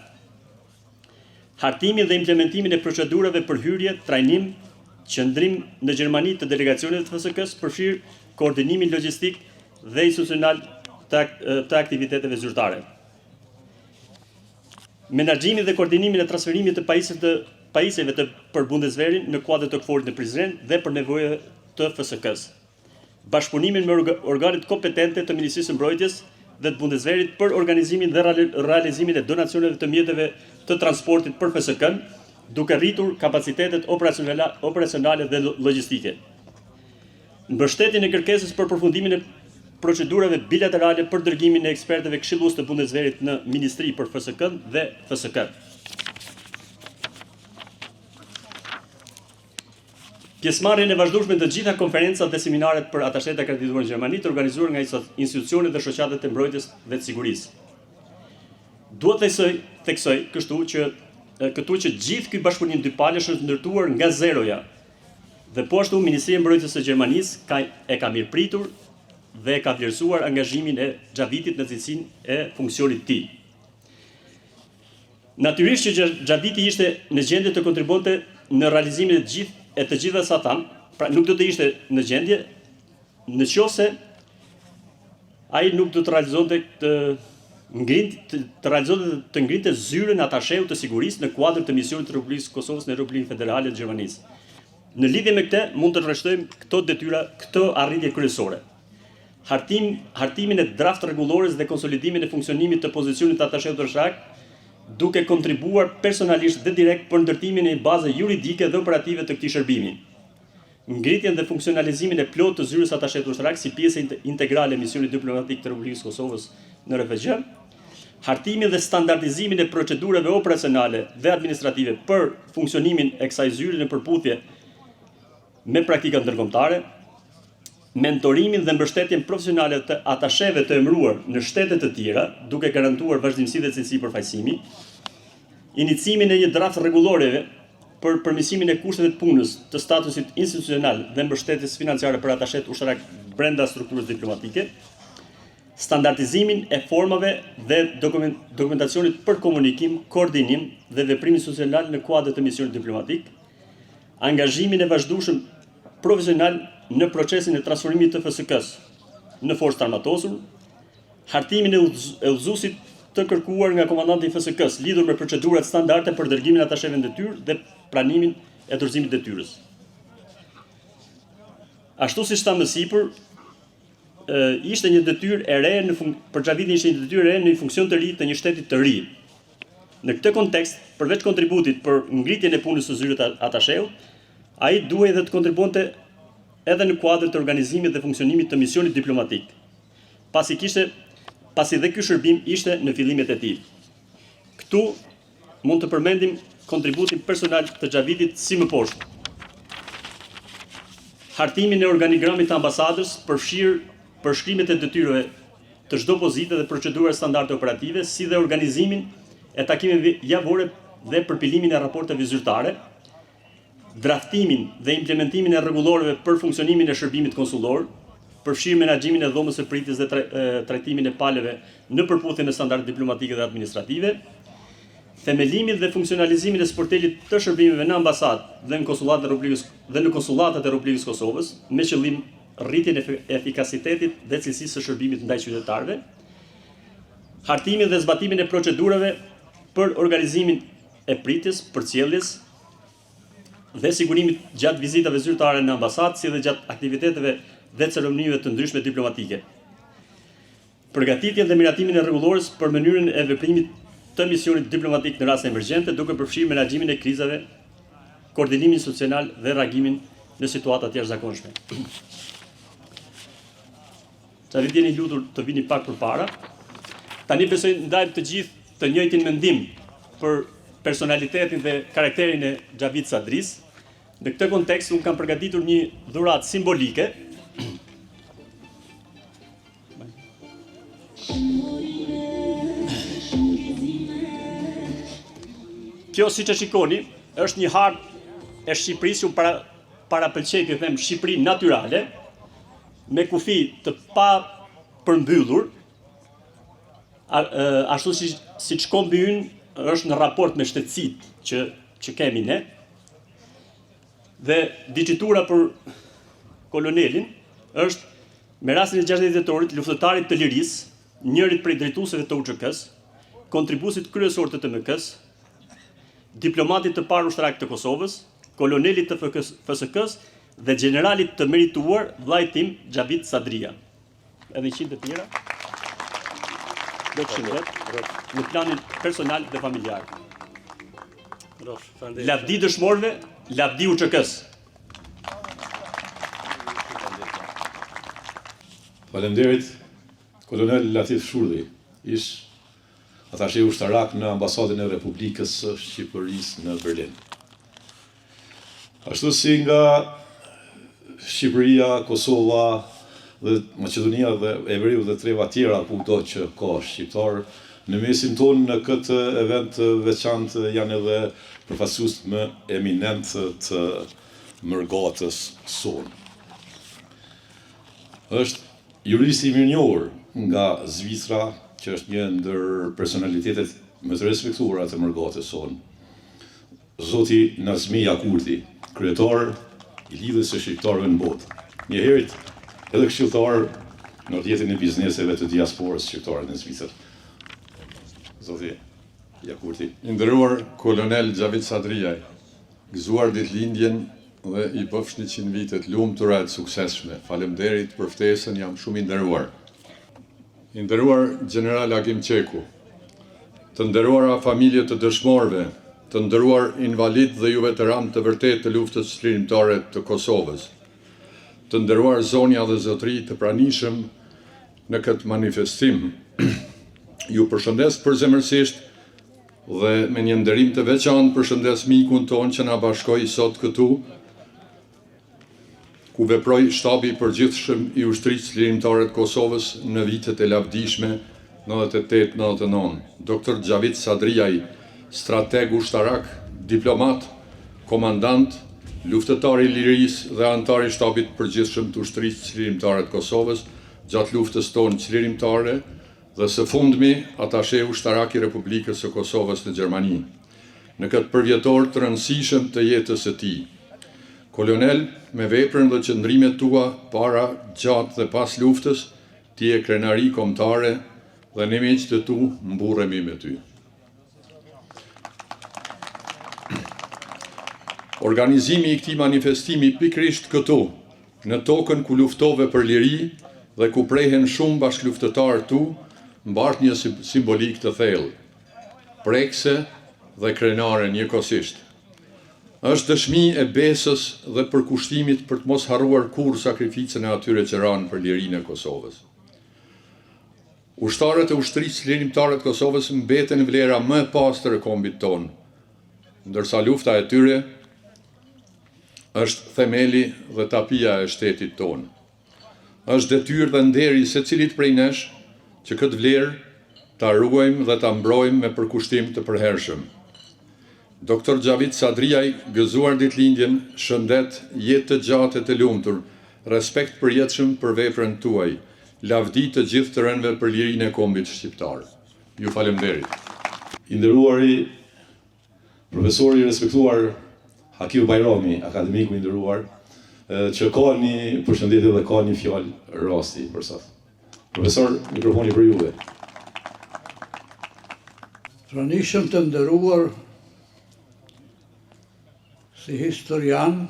Hartimin dhe implementimin e procedurave për hyrje, trajnim, qëndrim në Gjermani të delegacioneve të FSK-s, përfshirë koordinimin logjistik dhe institucional të aktiviteteve zyrtare. Menaxhimin dhe koordinimin e transferimit të pajisjeve për Bundeswehrin në kuadër të KFOR-it në Prizren dhe për nevojat të FSK-s. Bashkëpunimin me organet kompetente të Ministrisë së Mbrojtjes dhe të Bundeswehrit për organizimin dhe realizimin e donacioneve të mjeteve të transportit për FSK-n, duke rritur kapacitetet operacionale dhe logjistike. Mbështetjen e kërkesës për përfundimin e procedurave bilaterale për dërgimin e ekspertëve këshillues të Bundeswehrit në Ministri për FSK-n dhe FSK. Pjesëmarrjen e vazhdueshme të gjitha konferencat dhe seminaret për atashet akredituar në Gjermani të organizuar nga institucionet dhe shoqatet e mbrojtjes dhe të sigurisë. Duhet të theksoj këtu që gjithë ky bashkëpunim dypalësh është ndërtuar nga zeroja. Dhe po ashtu Ministria e Mbrojtjes së Gjermanisë e ka mirëpritur dhe ka vlerësuar angazhimin e Xhavitit në cilësinë e funksionit të tij. Natyrisht që Xhaviti ishte në gjendje të kontribuonte në realizimin e të gjitha sa tham, pra nuk do të ishte në gjendje nëse ai nuk do të realizonte të ngrinte zyrën atasheu të sigurisë në kuadër të misionit të Republikës Kosovës në Republikën Federale të Gjermanisë. Në lidhje me këtë, mund të rreshtojmë këto arritje kryesore. Hartimin e draft rregullores dhe konsolidimin e funksionimit të pozicionit të atasheut ushtarak, duke kontribuar personalisht dhe direkt për ndërtimin e baze juridike dhe operative të këtij shërbimi. Ngritjen dhe funksionalizimin e plotë të zyrës atashet ushtarak si pjesë integrale e misionit diplomatik të Republikës Kosovës në RFG, hartimin dhe standardizimin e procedurave operacionale dhe administrative për funksionimin e kësaj zyre në përputhje me praktikat ndërkombëtare, mentorimin dhe mbështetjen profesionale të atasheve të emëruar në shtete të tjera, duke garantuar vazhdimsi dhe cilësi përfaqësimi, inicimin e një draft rregulloreve për përmirësimin e kushteve të punës, të statusit institucional dhe mbështetjes financiare për atashet ushtarak brenda strukturës diplomatike, standardizimin e formave dhe dokumentacionit për komunikim, koordinim dhe veprim institucional në kuadër të misionit diplomatik, angazhimin e vazhdueshëm profesional në procesin e transformimit të FSK-s në forcë të armatosur, hartimin e udhëzuesit të kërkuar nga komandanti i FSK-s lidhur me procedurat standarde për dërgimin e atasheve në detyrë dhe pranimin e dorëzimit detyrës. Ashtu siç thamë më sipër, ishte një detyrë e re për Xhavitin ishte një detyrë e re në një funksion të ri të një shteti të ri. Në këtë kontekst, përveç kontributit për ngritjen e punës së zyrit atasheut, ai duhej dhe të kontribuonte edhe në kuadër të organizimit dhe funksionimit të misionit diplomatik, pasi dhe ky shërbim ishte në fillimet e tij. Këtu mund të përmendim kontributin personal të Xhavitit si më poshtë. Hartimin e organigramit të ambasadës përfshirë përshkrimet e detyrave të çdo pozite dhe procedura standarde operative, si dhe organizimin e takimeve javore dhe përpilimin e raporteve zyrtare, draftimin dhe implementimin e rregulloreve për funksionimin e shërbimit konsullor, përfshirë menaxhimin e dhomës së pritjes dhe trajtimin e palëve në përputhje me standardet diplomatike dhe administrative, themelimin dhe funksionalizimin e sportelit të shërbimeve në ambasadë dhe në konsulatat e Republikës Kosovës, me qëllim rritjen e efikasitetit dhe cilësisë së shërbimit ndaj qytetarëve, hartimin dhe zbatimin e procedurave për organizimin e pritjes, përcjelljes dhe sigurimit gjatë vizitave zyrtare në ambasadë, si dhe gjatë aktiviteteve dhe ceremonive të ndryshme diplomatike. Përgatitjen dhe miratimin e rregullorës për mënyrën e veprimit të misionit diplomatik në raste emergjente, duke përfshirë menaxhimin e krizave, koordinimin institucional dhe reagimin në situata të jashtëzakonshme. Xhaviti jeni lutur të vini pak përpara. Tani besoj ndajmë të gjithë të njëjtin mendim për personalitetin dhe karakterin e Xhavit Sadris. Në këtë kontekst unë kam përgatitur një dhuratë simbolike. Kjo, siç e shikoni, është një hartë e Shqipërisë, që parapëlqej të them Shqipëri natyrale, me kufi të pa përmbyllur, ashtu siç kombi ynë është në raport me shtetësitë që kemi ne, dhe dicitura për kolonelin është me rastin e 60 dhjetorit, luftëtarit të lirisë, njërit prej drejtuesve të UÇK-s, kontribuesit kryesor të TMK-s, diplomatit të parë ushtarak të Kosovës, kolonelit të FSK-s dhe generalit të merituar vllai tim Xhavit Sadria. Edhe 100 të tjera do të shëndet në planin personal dhe familjar. Lavdi dëshmorëve, lavdi UÇK-s. Faleminderit, kolonel Latif Shurdhi, ish atashe ushtarak në ambasadën e Republikës së Shqipërisë në Berlin. Ashtu si nga Shqipëria, Kosova dhe Maqedonia dhe Evriu dhe treva tjera kudo që ka shqiptar, në mesin tonë në këtë event veçantë janë edhe përfaqësues më eminent të mërgatës sonë. Është jurist i mirënjohur nga Zvicra, që është një ndër personalitetet më të respektuara të mërgatës sonë. Zoti Nazmi Jakurti, kryetar i lidhjes së shqiptarëve në botë. Njëherët edhe këshilltar në rrjetin e bizneseve të diasporës shqiptare në Zvicër. Zoti Jakurti. I nderuar kolonel Xhavit Sadriaj, gëzuar ditëlindjen dhe i bëfsh 100 vite të lumtura e të suksesshme. Faleminderit për ftesën, jam shumë i nderuar. I nderuar general Agim Qeku, të nderuara familje të dëshmorëve, të nderuar invalid dhe ju veteran të vërtet të luftës çlirimtare të Kosovës, të nderuar zonja dhe zotëri të pranishëm në këtë manifestim, ju përshëndes përzemërsisht dhe me një nderim të veçantë përshëndes mikun ton që na bashkoi sot këtu, ku veproi shtabi i përgjithshëm i ushtrisë çlirimtare të Kosovës në vitet e lavdishme 98-99. Dr. Xhavit Sadriaj, strateg ushtarak, diplomat, komandant, luftëtar i lirisë dhe antar i shtabit përgjithshëm të ushtrisë çlirimtare të Kosovës gjatë luftës tonë çlirimtare dhe së fundmi atashe ushtarak i Republikës së Kosovës në Gjermani, në këtë përvjetor të rëndësishëm të jetës së tij. Kolonel, me veprën dhe qëndrimet tua para, gjatë dhe pas luftës, ti e krenari kombëtare dhe ne miqtë të tu mburremi me ty. Organizimi i këtij manifestimi pikrisht këtu, në tokën ku luftove për liri dhe ku prehen shumë bashkëluftëtarë tu, mbart një simbolik të thellë, prekse dhe krenare njëkohësisht. Është dëshmi e besës dhe përkushtimit për të mos harruar kurrë sakrificën e atyre që ranë për lirinë e Kosovës. Ushtarët e ushtrisë çlirimtare të Kosovës mbeten vlera më e pastër e kombit tonë, ndërsa lufta e tyre është themeli dhe tapia e shtetit tonë. Është detyrë dhe nder i secilit prej nesh që këtë vlerë ta ruajmë dhe ta mbrojmë me përkushtim të përhershëm. Dr. Xhavit Sadriaj, gëzuar ditëlindjen, shëndet, jetë të gjatë e të lumtur, respekt përjetshëm për veprën tuaj, lavdi të gjithë të rënëve për lirinë e kombit shqiptar. Ju falemnderit. I nderuari profesori i respektuar Hakiu Bajrami, akademiku i nderuar, që ka një përshëndetje dhe ka një fjalë rasti për sot. Profesor, mikrofoni për juve. Pranishëm të nderuar, si historian,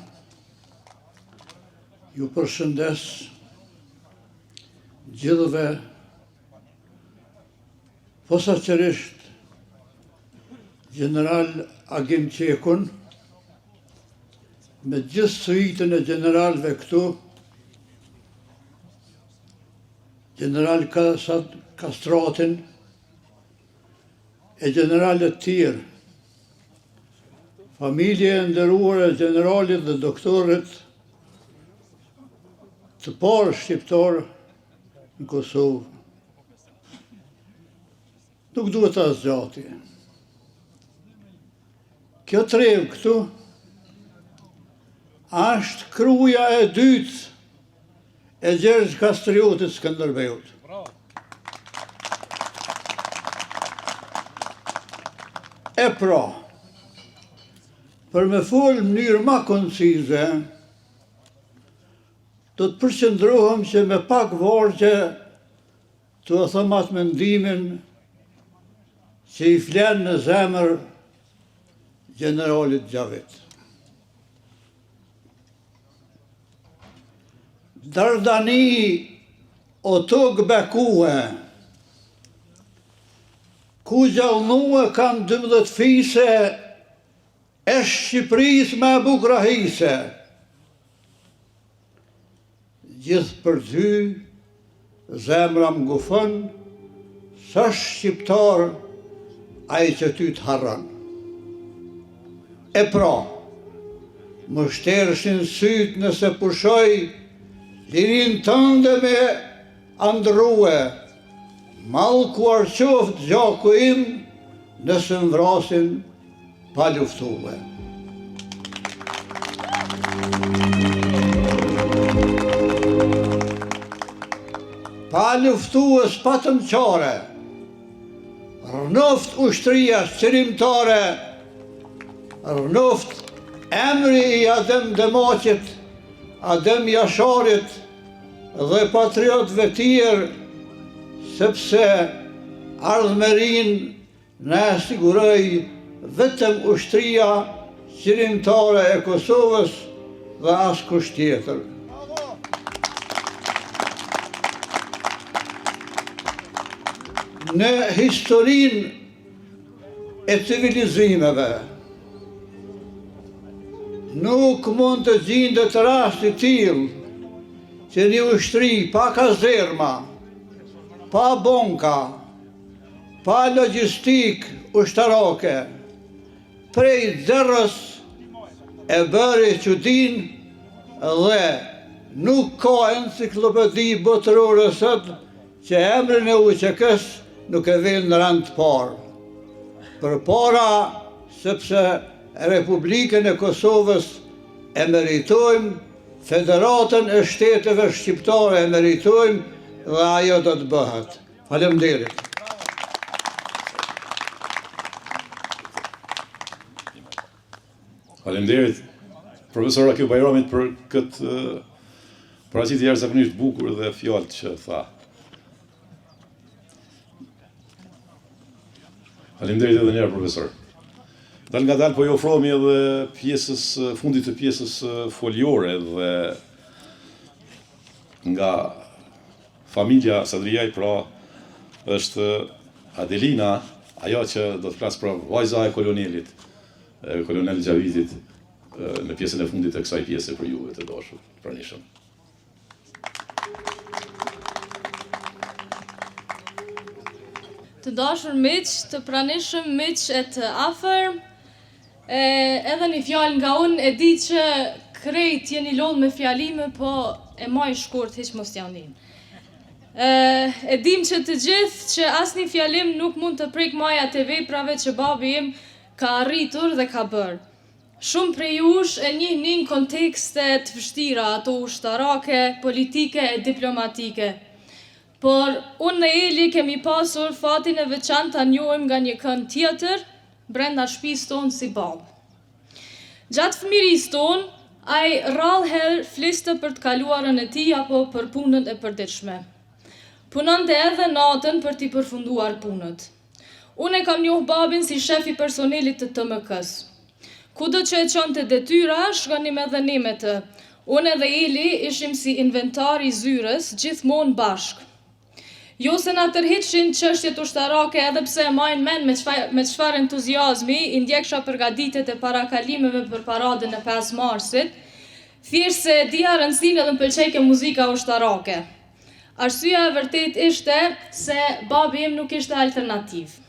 ju përshëndes gjithëve, posaçërisht General Agim Qekun, me gjithë suitën e generalëve këtu, General Kastratin, e generalët tjerë, familje e nderuar e generalit dhe doktorit të parë shqiptar në Kosovë. Nuk duhet ta zgjati. Kjo trevë këtu është kruja e dytë e Gjergj Kastriotit Skënderbeut. E pra, për me folë në mënyrë ma koncize, do të përqendrohem që me pak vargje të them atë mendimin që i flen në zemër generalit Xhavit. Dardani o tokë bekue, ku gjallnue kanë 12 fise, e Shqipëris me bukrahise. Gjithë për ty, zemra më gufën, sa shqiptar ai që ty të harran. E pra, më shtershin sytë nëse pushoj, lirin tënde me andrue, mallkuar qoftë gjaku im, nëse më vrasin pa luftuve. Pa luftuve s'patëm qare, rënoft ushtria çlirimtare, rënoft emri i Adem Demaqit, Adem Jasharit dhe patriotëve tjerë, sepse ardhmerin në siguroj vetëm ushtria çlirimtare e Kosovës dhe askush tjetër. Në historinë e civilizimeve nuk mund të gjendet rast i tillë që një ushtri pa kazerma, pa bonka, pa logjistik ushtarake, prej zerrës e bëri çudin dhe nuk ka enciklopedi botërore sot që emrin e UÇK-s nuk e vjen në rand të parë. Përpara sepse Republikën e Kosovës e meritojmë, Federatën e Shteteve Shqiptare e meritojmë dhe ajo do të bëhet. Faleminderit. Faleminderit profesor Akil Bajramit për këtë paraqitje jashtëzakonisht bukur dhe fjalët që tha. Faleminderit edhe një herë profesor. Dal nga dal po ju ofrohemi edhe pjesës fundit të pjesës foliore dhe nga familja Sadriaj, pra është Adelina, ajo që do të flasë pra vajza e kolonelit, kolonel Gjavitit, në pjesën e fundit të kësaj pjese për juve të dashur, pranishëm. Të dashur miq, të pranishëm miq e të afër, edhe një fjalë nga unë, e di që krejt jeni lodhë me fjalime, po e maj shkurt hiq mos janin. E dim që të gjithë që asnjë fjalim nuk mund të prek maja të veprave që babi im ka arritur dhe ka bërë. Shumë prej jush e njihnin kontekste të vështira, ato ushtarake, politike e diplomatike. Por unë në Eli kemi pasur fatin e veçantë ta njohim nga një kënd tjetër, brenda shtëpisë tonë si babë. Gjatë fëmirisë tonë, ai rrallëherë fliste për të kaluarën e tij apo për punën e përditshme. Punonte edhe natën për t'i përfunduar punët. Unë e kam njohur babin si shef i personelit të TMK-s. Kudo që e çonte detyra, shkonim edhe ne me të. Unë edhe Eli ishim si inventar i zyrës, gjithmonë bashkë. Jo se na tërhiqin çështjet ushtarake, edhe pse e majnë mend me çfarë entuziazmi i ndjeksha përgatitjet e parakalimeve për paradën e 5 Marsit, thjesht se dija rëndësinë dhe më pëlqejke muzika ushtarake. Arsyeja e vërtet ishte se babi im nuk ishte alternativë.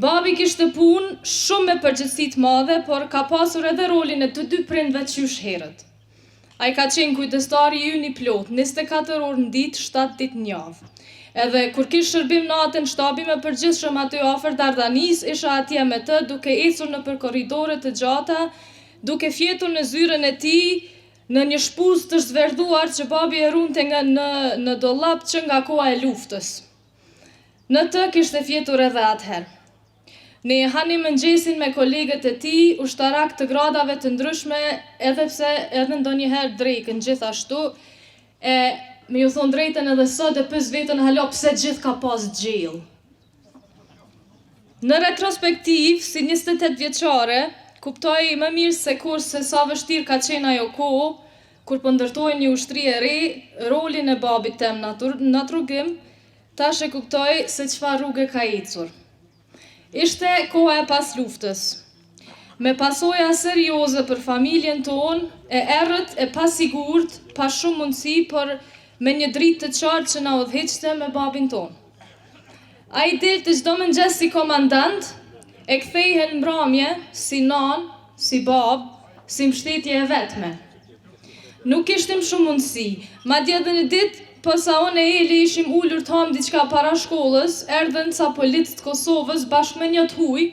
Babi kishte punë shumë me përgjegjësi të madhe, por ka pasur edhe rolin e të dy prindve qysh herët. Ai ka qenë kujdestari i yni plot, 24 orë në ditë, 7 ditë në javë. Edhe kur kish shërbim natën, shtabi me përgjithshëm aty afër Dardanis, isha atje me të, duke ecur nëpër korridore të gjata, duke fjetur në zyrën e tij në një shpuzë të zhverdhuar që babi e runte nga në dollap që nga koha e luftës. Në të kishte fjetur edhe atëherë. Ne hanim mëngjesin me kolegët e tij, ushtarak të gradave të ndryshme, edhe pse edhe ndonjëherë drekën gjithashtu, me ju thonë drejtën edhe sot e pys vetën halo pse gjithë ka pas gjell. Në retrospektiv, si 28 vjeçare, kuptoj më mirë se kurse sa vështirë ka qenë ajo kohë, kur po ndërtoi një ushtri e re, rolin e babit tem në rrugim, tash e kuptoj se çfarë rrugë ka ecur. Ishte koha e pas luftës, me pasoja serioze për familjen tonë, e errët e pasigurt, pa shumë mundësi, por me një dritë të qartë që na udhëhiqte me babin tonë. Ai delte çdo mëngjes si komandant, e kthehej në mbrëmje si nan, si bab, si mbështetje e vetme. Nuk kishtim shumë mundësi, madje edhe në ditë posa unë e Eli ishim ullur të hamë diçka para shkollës, erdhen ca politë të Kosovës bashkë me një të huj,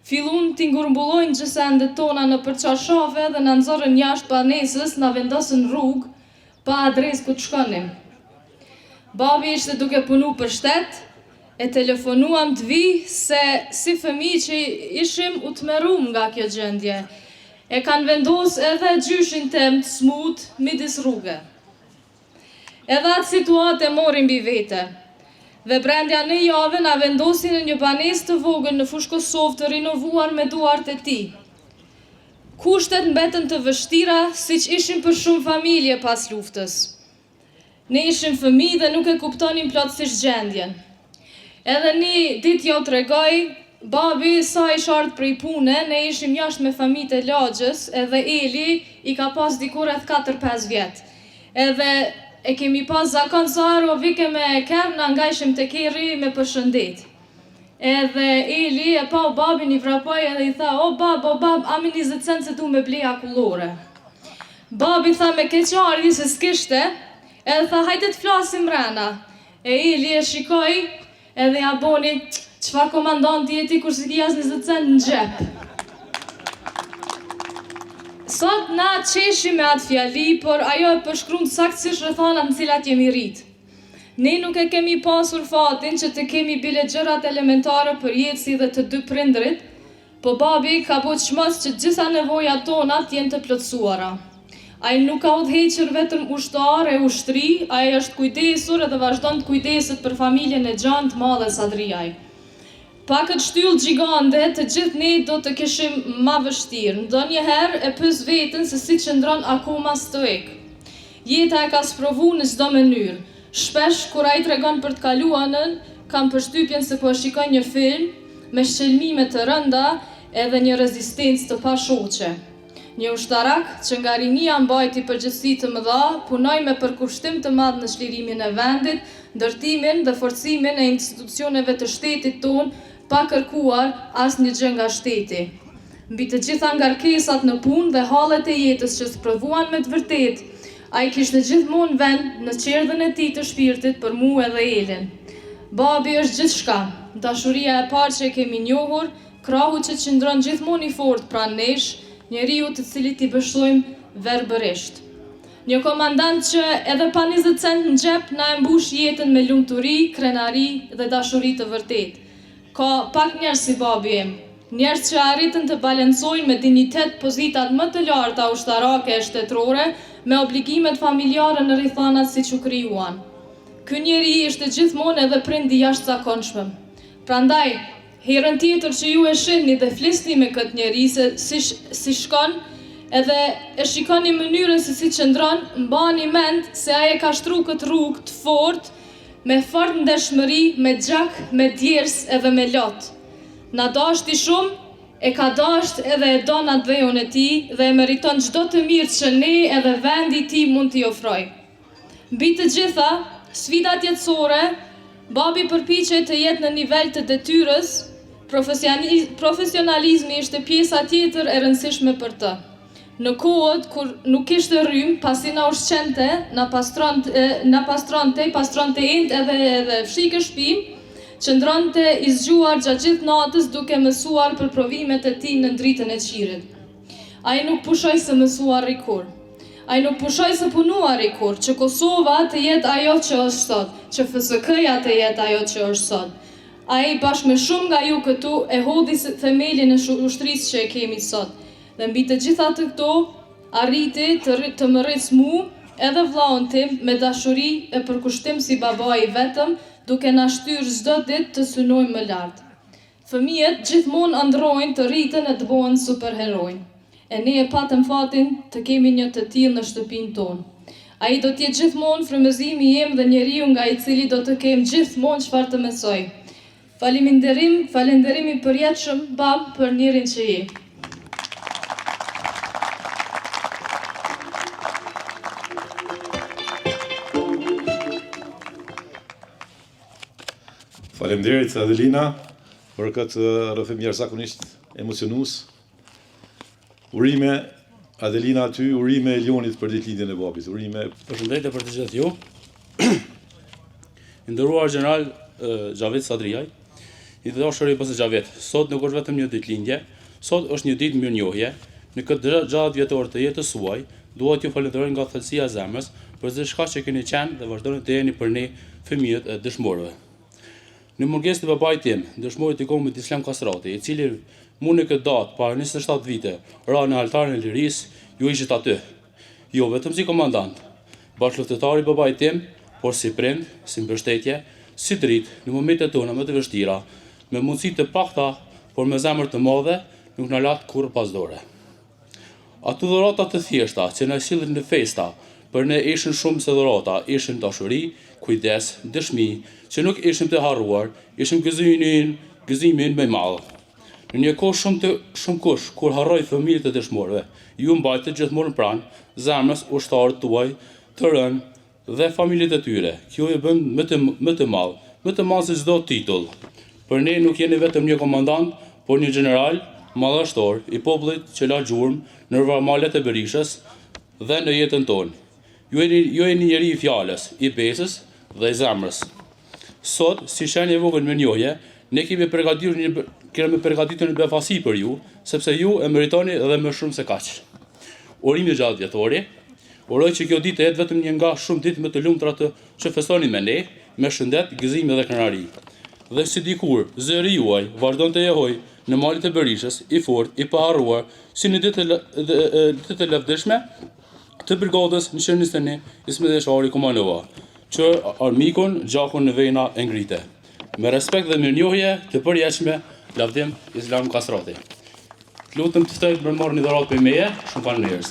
fillun t'i ngurmbullojnë gjësendet tona në përqarshave dhe në nëzorën jashtë banesës, na vendosën rrugë, pa adresë ku të shkonim. Babi ishte duke punu për shtet, e telefonuam të vi se si fëmi që ishim u të merum nga kjo gjendje. E kanë vendos edhe gjyshin tem të smut midis rrugë. Edhe atë situatë e morin mbi vete. Dhe brendja në javë na vendosin në një banesë të vogël në fushë Kosovë të rinovuar me duart e tij. Kushtet mbetën të vështira, siç ishin për shumë familje pas luftës. Ne ishim fëmijë dhe nuk e kuptonim plotësisht gjendjen. Edhe një ditë jo tregoj, babi sa ish ardhur prej pune, ne ishim jashtë me familjet e lagjës, edhe Eli i ka pas diku rreth 4-5 vjet. Edhe e kemi pas zakon zaro vike me kerna nga ishim të keri me përshëndet. Edhe Eli e pa babin i vrapoj edhe i tha, o bab, amin 20 cent se tu me bleja kullore. Babi tha me keqari se s'kishte, edhe tha hajde të flasim mrena. E Eli e shikoj edhe ja boni, qëfar komandanti jeti kur si ki jas 20 cent në gjep. Sot na qeshi me atë fjali, por ajo e përshkruan saktësisht rrethanat në cilat jemi rrit. Ne nuk e kemi pasur fatin që të kemi bile gjërat elementare për jetë si dhe të dy prindrit, po babi ka bo çmos që gjitha nevojat tona të jenë të plotësuara. Ai nuk ka udhëhequr vetëm ushtar e ushtri, ai është kujdesur edhe vazhdon të kujdeset për familjen e gjanë të madhe Sadriaj. Pa këtë shtyllë gjigande, të gjithë ne do të kishim ma vështirë. Ndonjëherë e pyes veten se si qëndron akoma stoik. Jeta e ka sprovu në çdo mënyrë. Shpesh kur ai tregon për të kaluarën, kam përshtypjen se po shikoj një film me shqelmime të rënda edhe një rezistencë të pashoqe. Një ushtarak që nga rinia mbajti përgjegjësi të mëdha, punoi me përkushtim të madh në çlirimin e vendit, ndërtimin dhe forcimin e institucioneve të shtetit ton, pa kërkuar asnjë gjë nga shteti. Mbi të gjitha ngarkesat në punë dhe hallet e jetës që sprovuan me të vërtetë, ai kishte gjithmonë vend në qerdhën e tij të shpirtit për mua edhe Elin. Babi është gjithçka, dashuria e parë që e kemi njohur, krahu që qëndron gjithmonë i fortë pranë nesh, njeriu të cilit i besojmë verbërisht. Një komandant që edhe pa 20 cent në xhep na e mbush jetën me lumturi, krenari dhe dashuri të vërtetë. Ka pak njerëz si babi im, njerëz që arritën të balancojnë me dignitet pozitat më të larta ushtarake e shtetërore me obligimet familjare në rrethanat siç u krijuan. Ky njeri ishte gjithmonë edhe prind i jashtëzakonshëm. Prandaj, herën tjetër që ju e shihni dhe flisni me këtë njeri se si shkon, edhe e shikoni mënyrën se si qëndron, mbani mend se ai e ka shtruar këtë rrugë të fortë, me fort ndeshmëri, me gjak, me djers edhe me lot. Na dashti shumë, e ka dasht edhe e don atë dhejën e tij dhe e meriton çdo të mirë që ne edhe vendi i tij mund t'i ofroj. Mbi të gjitha, sfidat jetësore, babi përpiqej të jetë në nivel të detyrës, profesionalizmi ishte pjesa tjetër e rëndësishme për të. Në kohët kur nuk kishte rrymë, pasi na ushqente, na pastronte ent edhe fshikë shtëpinë, qëndronte i zgjuar gjatë gjithë natës duke mësuar për provimet e tij në dritën e qirit. Ai nuk pushoi se mësuari kur. Ai nuk pushoi se punuari kur, që Kosova të jetë ajo që është sot, që FSK-ja të jetë ajo që është sot. Ai bashkë me shumë nga ju këtu e hodhi themelin e ushtrisë që e kemi sot. Dhe mbi të gjitha të këto, arriti të më rric mu edhe vllaun tim me dashuri e përkushtim si babai vetëm, duke na shtyr çdo ditë të synojmë më lart. Fëmijët gjithmonë ëndrrojnë të rriten e të bëhen superherojnë. E ne e patëm fatin të kemi një të tillë në shtëpinë tonë. Ai do të jetë gjithmonë frymëzimi im dhe njeriu nga i cili do të kem gjithmonë çfarë të mësoj. Falënderimi përjetshëm bab për njërin që je. Faleminderit Adelina për këtë rrëfim jashtëzakonisht emocionues. Urime Adelina aty, urime Elionit për ditëlindjen e babit. Urime. Përshëndetje për të gjithë ju. I nderuar general Xhavet Sadriaj, i dashur i Bosë Xhavet. Sot nuk është vetëm një ditëlindje, sot është një ditë mirënjohje. Në këtë gjatë vjetor të jetës suaj, dua t'ju falenderoj nga thellësia e zemrës për çka që keni qenë dhe vazhdoni të jeni për ne fëmijët e dëshmorëve. Në mungesë të babait tim, dëshmorit i kombit Islam Kasrati, i cili mu në këtë datë, para 27 vite, ra në altarin e lirisë, ju ishit aty. Jo vetëm si komandant, bashkëluftëtar i babait tim, por si prind, si mbështetje, si dritë, në momentet tona më të vështira, me mundësi të pakta, por me zemër të madhe, nuk na lat kurrë pas dore. Ato dhurata të thjeshta që na sillin në festa, për ne ishin shumë se dhurata, ishin dashuri, kujdes, dëshmi, që nuk ishim të harruar, ishim gëzimin me madh. Në një kohë shumë kush, kur harroj fëmijët e dëshmorëve, ju mbajtë gjithmonë pranë, zemrës ushtarët tuaj të rënë dhe familjet e tyre. Kjo e bën më të madh se çdo titull. Për ne nuk jeni vetëm një komandant, por një general madhështor i popullit që la gjurmë në varmalet e Berishës dhe në jetën tonë. Ju jeni njeri i fjalës, i besës dhe i zemrës. Sot, si shenjë e vogël mirënjohje, ne kemi përgatitur një befasi për ju, sepse ju e meritoni edhe më shumë se kaq. urime gjatë vjetori. Uroj që kjo ditë të jetë vetëm një nga shumë ditë më të lumtura që festoni me ne, me shëndet, gëzim dhe kënaqëri. Dhe si dikur, zëri juaj vazhdon të jehoj në malit e Berishës, i fort, i paharruar, si në ditë të lavdishme të brigadës në Shërnistëni, Ismedeshari Kumanova, që armikun gjakun në vena e ngrite. Me respekt dhe mirënjohje të përjetshme, Lavdim Islam Kasrati. Të lutem të ftoj për marrë një dhuratë për meje, shumë faleminderit.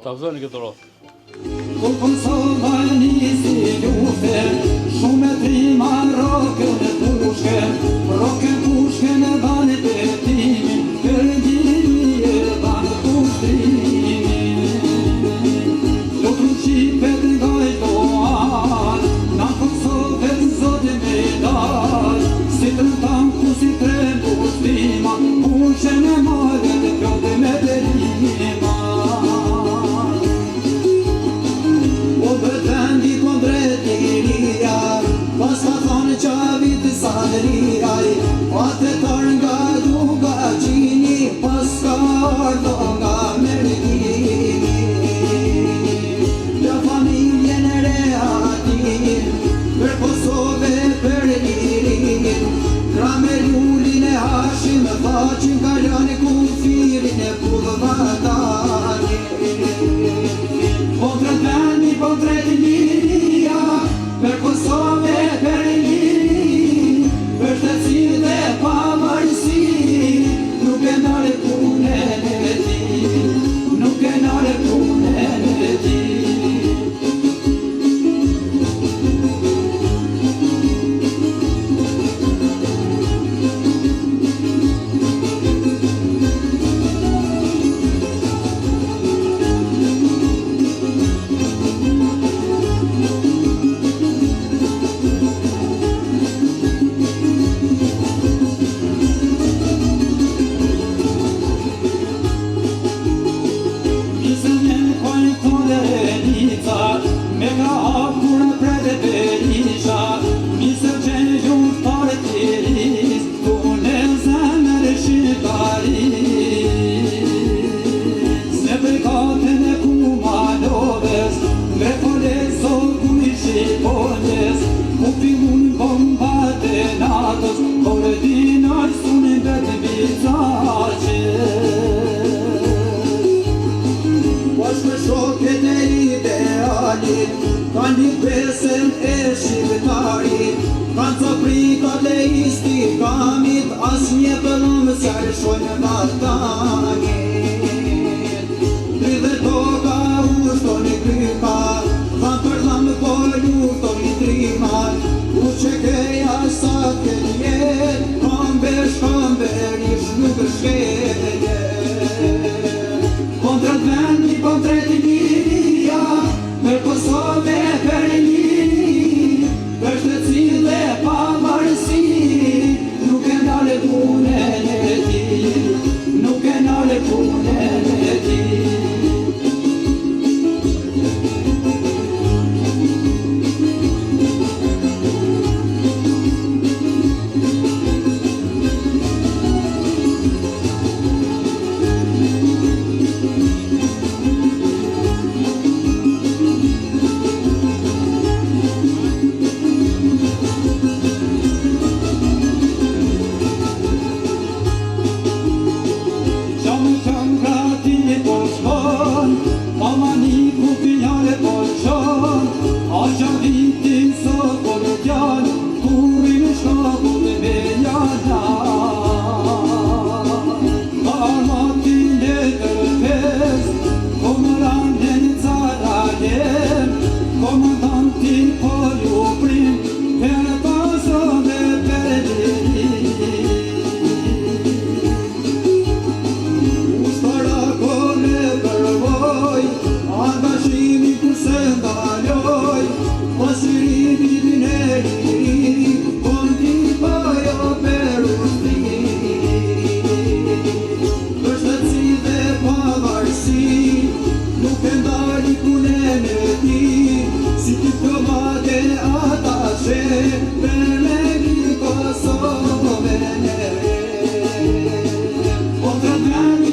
Ta vëzoni këtë dhuratë. Kur Kosova nisi lufe, shumë e trima rokën e pushke në banit e timin, kërgjimi e banë pushtrimin. Lutru qipet nga i doan, na Kosove zote me dal, si të tanku si tre pushtrima, pushe në mare dhe pjote me derima. Pas ka thonë qa vitë salriraj, atetar nga duga qini, pas ka ardo nga mërgjini. Dhe familjen e reatin, për Kosove për lirin, krame lullin e hashim, faqin kaljani kufirin e pudhvatani. Potret vendi, potret liria, për Kosove për liri, për shtëtsi dhe pavarësi, nuk e nare punën e ti, nuk e nare punën e ti. Kanë një pesen e shqiptarit, kanë të prikat e istikamit, as një pëllëm s'jarë shojnë vatanit. Dridhe toka ushtoni kryka, kanë përlam po luftoni trimat, u që keja sa të njet, kamberish nuk shkelje. Kontrat vendi, kontrat liria, për Kosove për liri, për shtëtsi dhe pavarësi, nuk e nale punën e ti, nuk e nale punën e ti.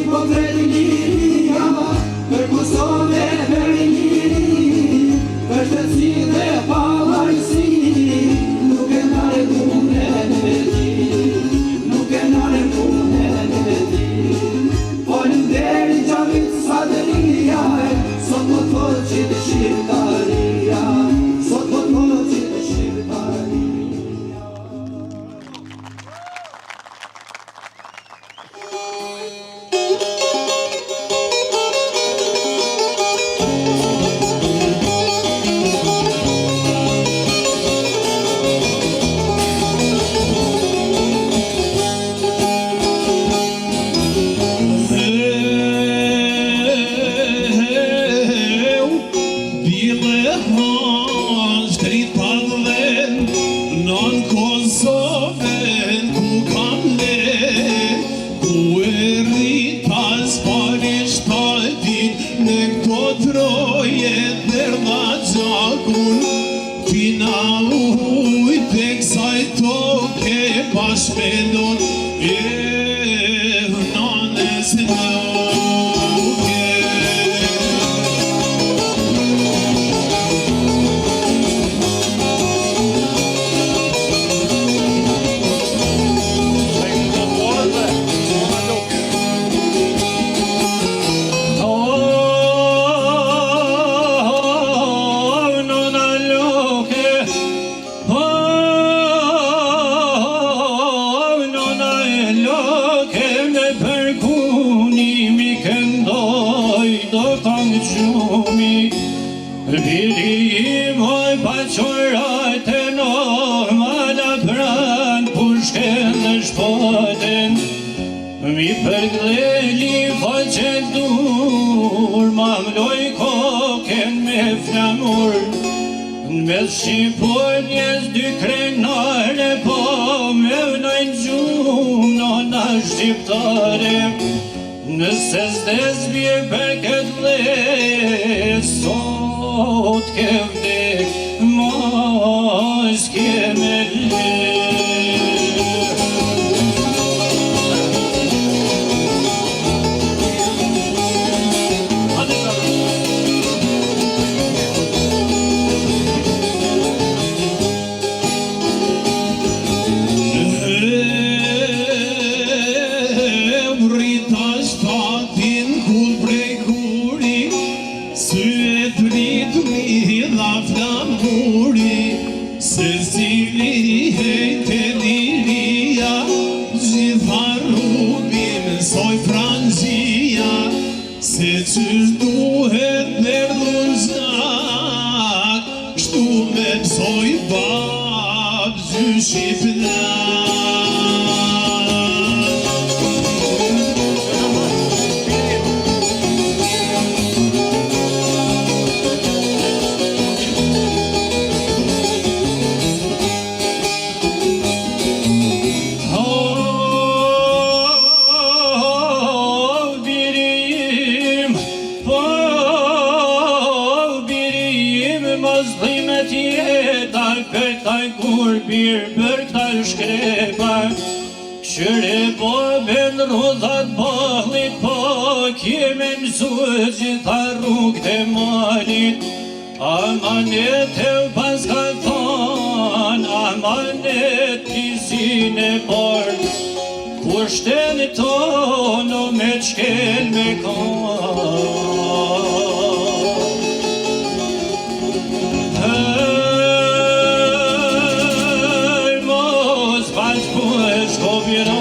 Potrei shqiptaria, sot po të mocit shqiptaria. Shqipënjes dy krenare, po me vnajnë gjumë nona shqiptare. Nëse s'des bje për këtë dhe, sot ke vdek, mos ke me le. Amanet e pas ka thon, amanet pizin e por, kushten e tono me qkel me kon. Hej, mos pas ku e shkoviro,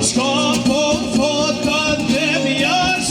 Ska po fotat dem jash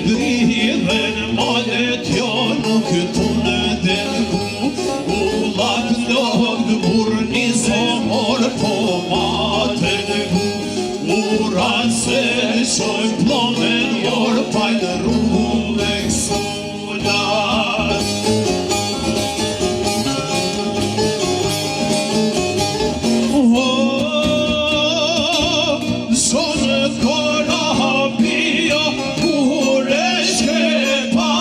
Driven malet jo nuk tunë dengu Ullak lagd burni somor po matengu Uran se shoj plomen jor pajnë ruvek sudat Sonë kona hapia Kure shkepa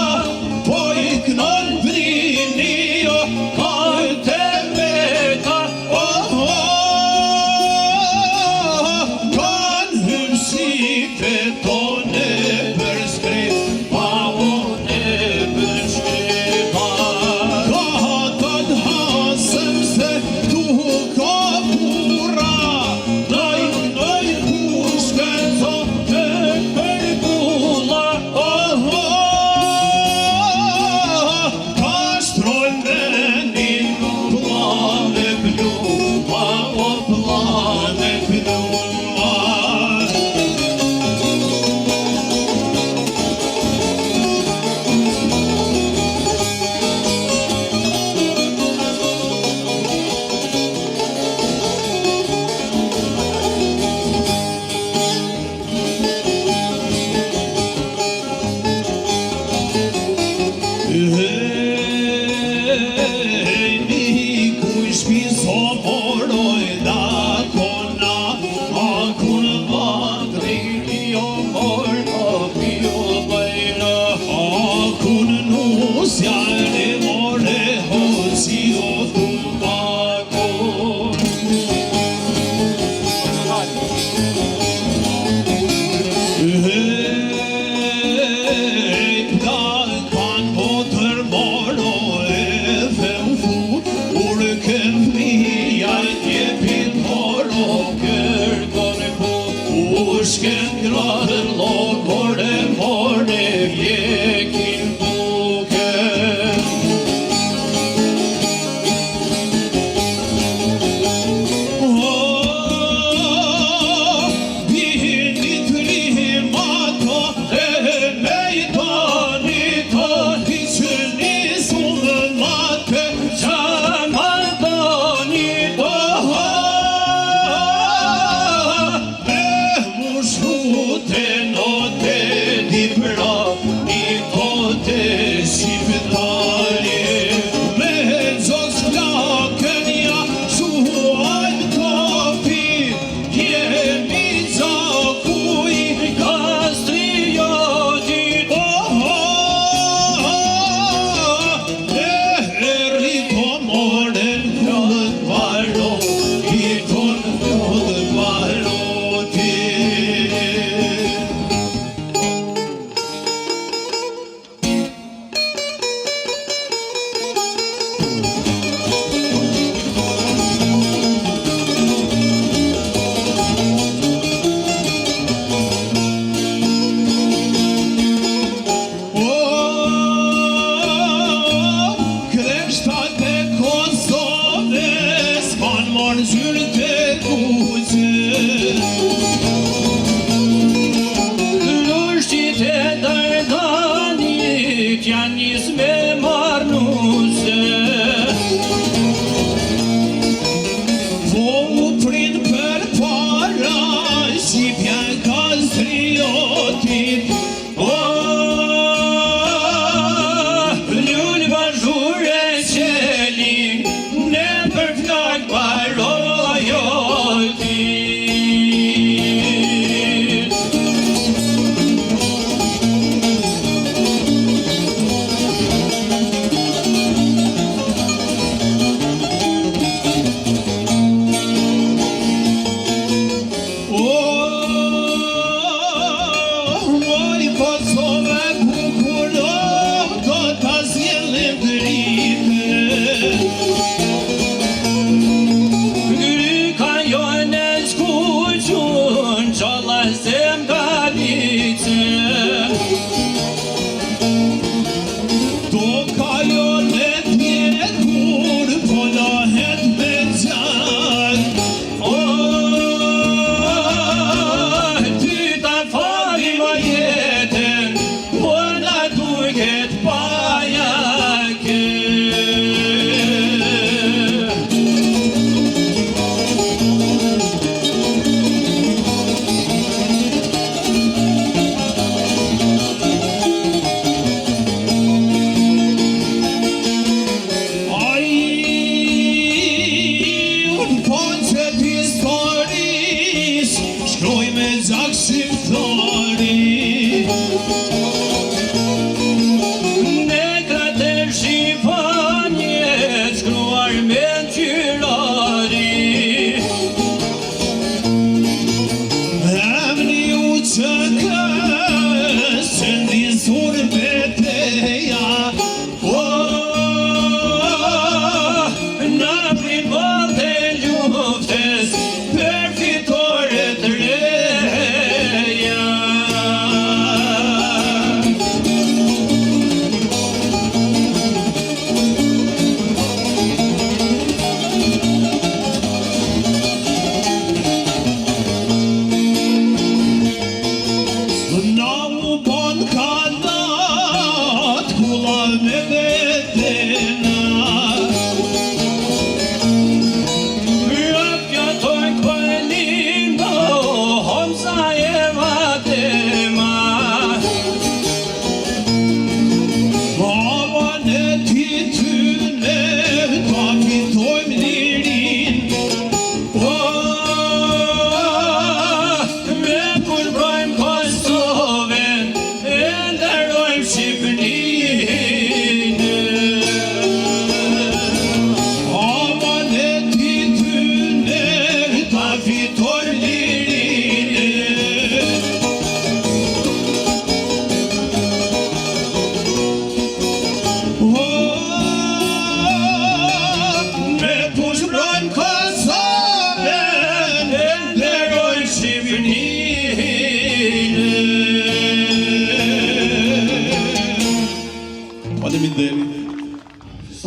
Po iknon brinio Kajte meka Kan hymsi petone për skrit Pa one për shkepa Ka hatan hasëm se tu ka pura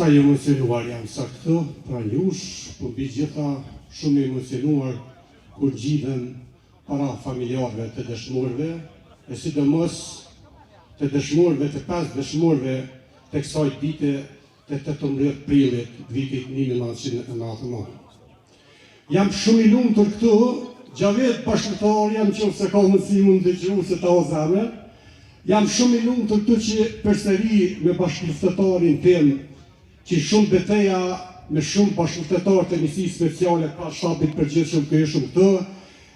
sa emocionuar jam sa këtu, pra njush, po mbi gjitha shumë emocionuar kur gjidhen para familjarëve të dëshmorëve, e sidomos të dëshmorëve, të 5 dëshmorëve të kësaj dite të 18 prillit vitit 1999. Jam shumë i lumtur këtu, gjavet bashkëtar jam që se ka mundësi mund të gjuhë se ta o zemër. Jam shumë i lumtur këtu që përsëri me bashkëpuntëtarin tim, që shumë beteja me shumë bashkëpuntëtar të Nisisë Speciale ka shtabit përgjithshëm që është këtu,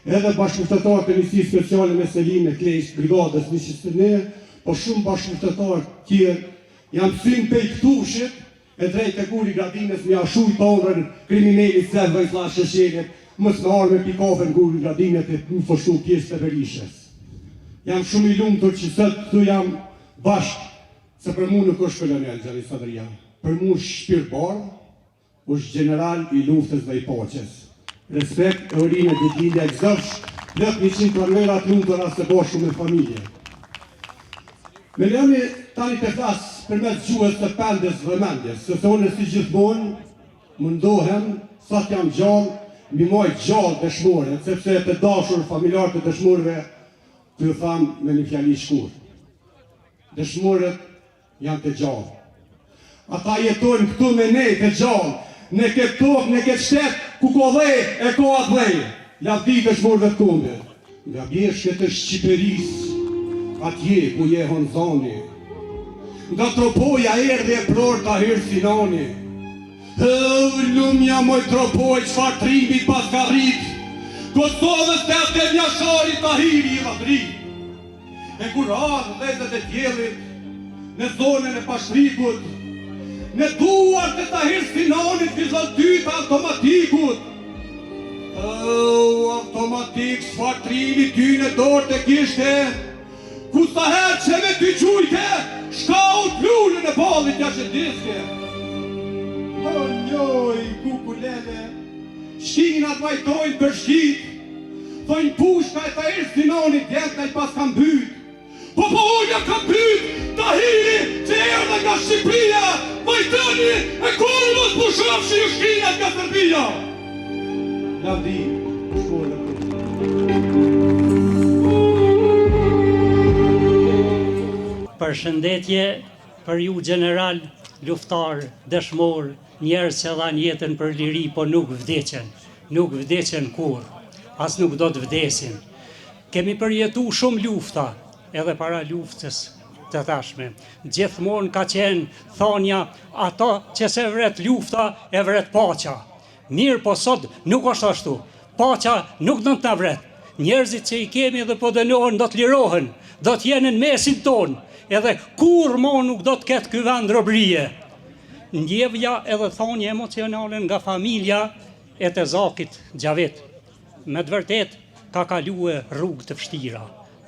edhe bashkëpuntëtar të Nisisë Speciale me Selin e Klejsh, brigadës 101, po shumë bashkëpuntëtar tjerë. Jam syn pe këtushit, e drejt e guri Gradinës me ashu i tonrën krimineli Sevë i Thlash Shesherit, mos në arë me pikafën guri Gradinët e më fështu pjesë të Berishes. Jam shumë i lumtur që sot këtu jam bashkë, se për mu nuk është kolonel Xhavi Sadria. Për mu është shpirt bardh, është general i luftës dhe i paqes. Respekt e urinë e ditëlindja e gëzofsh, plot 100 pranërat lumtur as të bashku me familje. Me lëni tani të flas përmes gjuhës të pendes dhe mendjes, se thonë si gjithmonë mundohem, sa të jam gjallë, mi majt gjallë dëshmore, sepse të dashur familjar të dëshmorëve, të ju thamë me një fjali shkur. Dëshmorët janë të gjallë. Ata jetojnë këtu me ne të gjallë, në këtë tokë, në këtë shtetë, ku ko dhej, e ko atë dhej. Lavdi dëshmorëve të kunde. Nga bjeshke të Shqiperisë, atje ku je Honzani. Nga tropoja erdhe e pror ta hirë Sinani. Lumja moj tropoj, qfar trimbit pas ka rrit, Kosovës të atë e mjashari ta hiri i ladrit. E kur ardhë dhezet e tjellit, në zonën e pashrikut, në duar të ta hirë Sinanit vizon dyta automatikut. Automatik qfar trimit ty në dorë të kishte, ku sa herë që me ty qujke, shkaut lullën e balit jashtë diske. O njoj, kukulele, shkinat vajtojnë për shkit, thojnë pushka e ta irë Sinanit djetëna i pas kam byt. Po ullja kam byt, ta hiri që erdhe nga Shqipria, vajtoni e kurmës pushov që ju shkinat nga Serbia. Lavdi, shkollë Përshëndetje për ju general, luftar, dëshmor, njerëz që dhanë jetën për liri, po nuk vdeqen kur, as nuk do të vdesin. Kemi përjetu shumë lufta, edhe para luftës të tashme. Gjithmonë ka qenë thonja, ato që se vret lufta, e vret paqa. Mirë, po sot nuk është ashtu. Paqa nuk do të na vret. Njerëzit që i kemi dhe po dënohen do të lirohen, do të jenë në mesin tonë, edhe kur mo nuk do të ketë ky vend robrije. Ndjevja edhe thonje emocionale nga familja e të Zakit Gjavit. Me të vërtet ka kalue rrugë të vështira,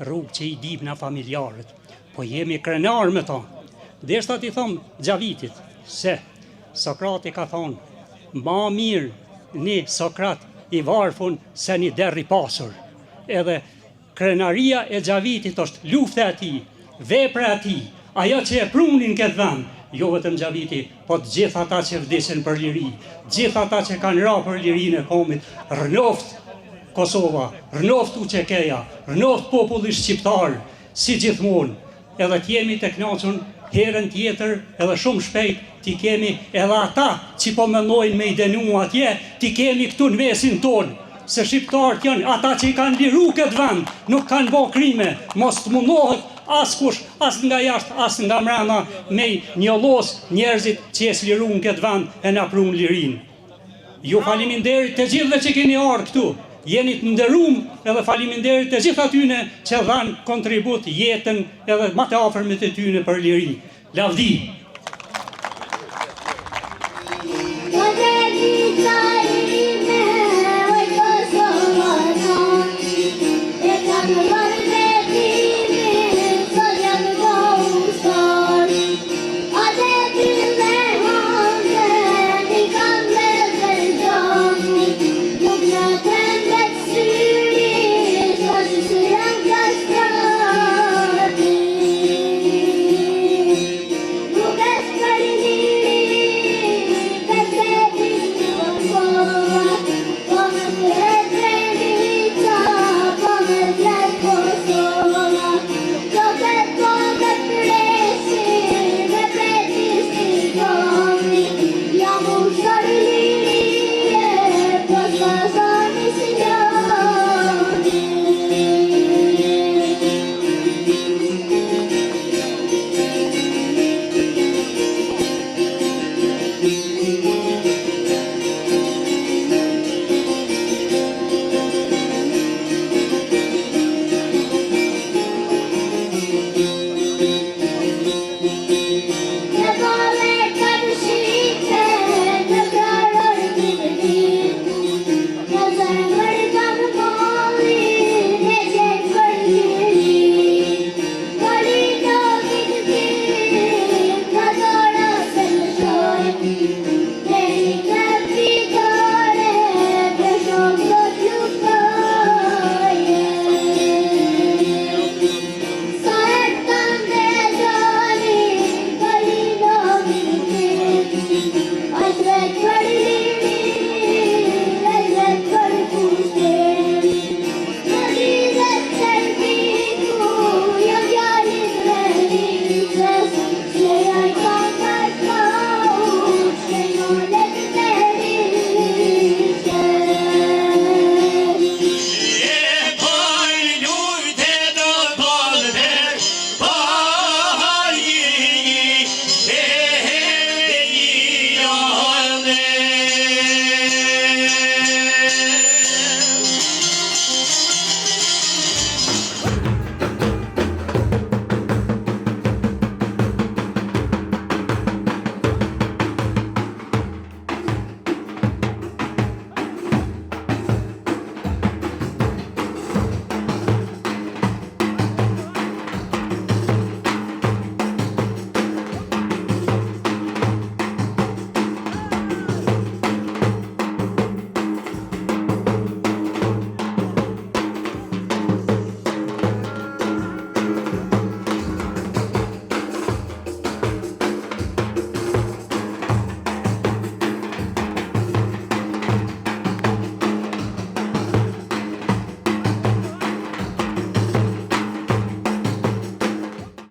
rrugë që i dibna familjarët, po jemi krenar me ta. Deshta t'i thom Gjavitit se Sokrati ka thonë, ma mirë një Sokrat i varfun se një derë i pasur. Edhe krenaria e Gjavitit është lufte ati, vepre ati, ajo që e prunin këtë vend, jo vetëm Gjaviti, po të gjithë ata që vdesin për liri, gjithë ata që kanë ra për lirin e komit, rënoft Kosova, rënoft Uqekeja, rënoft populli shqiptar, si gjithmonë, edhe t'jemi të knaqun herën tjetër, edhe shumë shpejt, t'i kemi edhe ata që po mendojnë me i denu atje, t'i kemi këtu në mesin tonë, se shqiptarët janë ata që i kanë liru këtë vend, nuk kanë bo krime, mos të mundohet askush, as nga jashtë, as nga mrena, me njollos njerëzit që e s'lirun këtë vend e na prun lirin. Ju faleminderit të gjithëve që keni ardhur këtu, jeni të nderuar, edhe faleminderit të gjithë atyne që dhanë kontribut jetën edhe më të afërmit të tyne për liri. Lavdi! Kosova,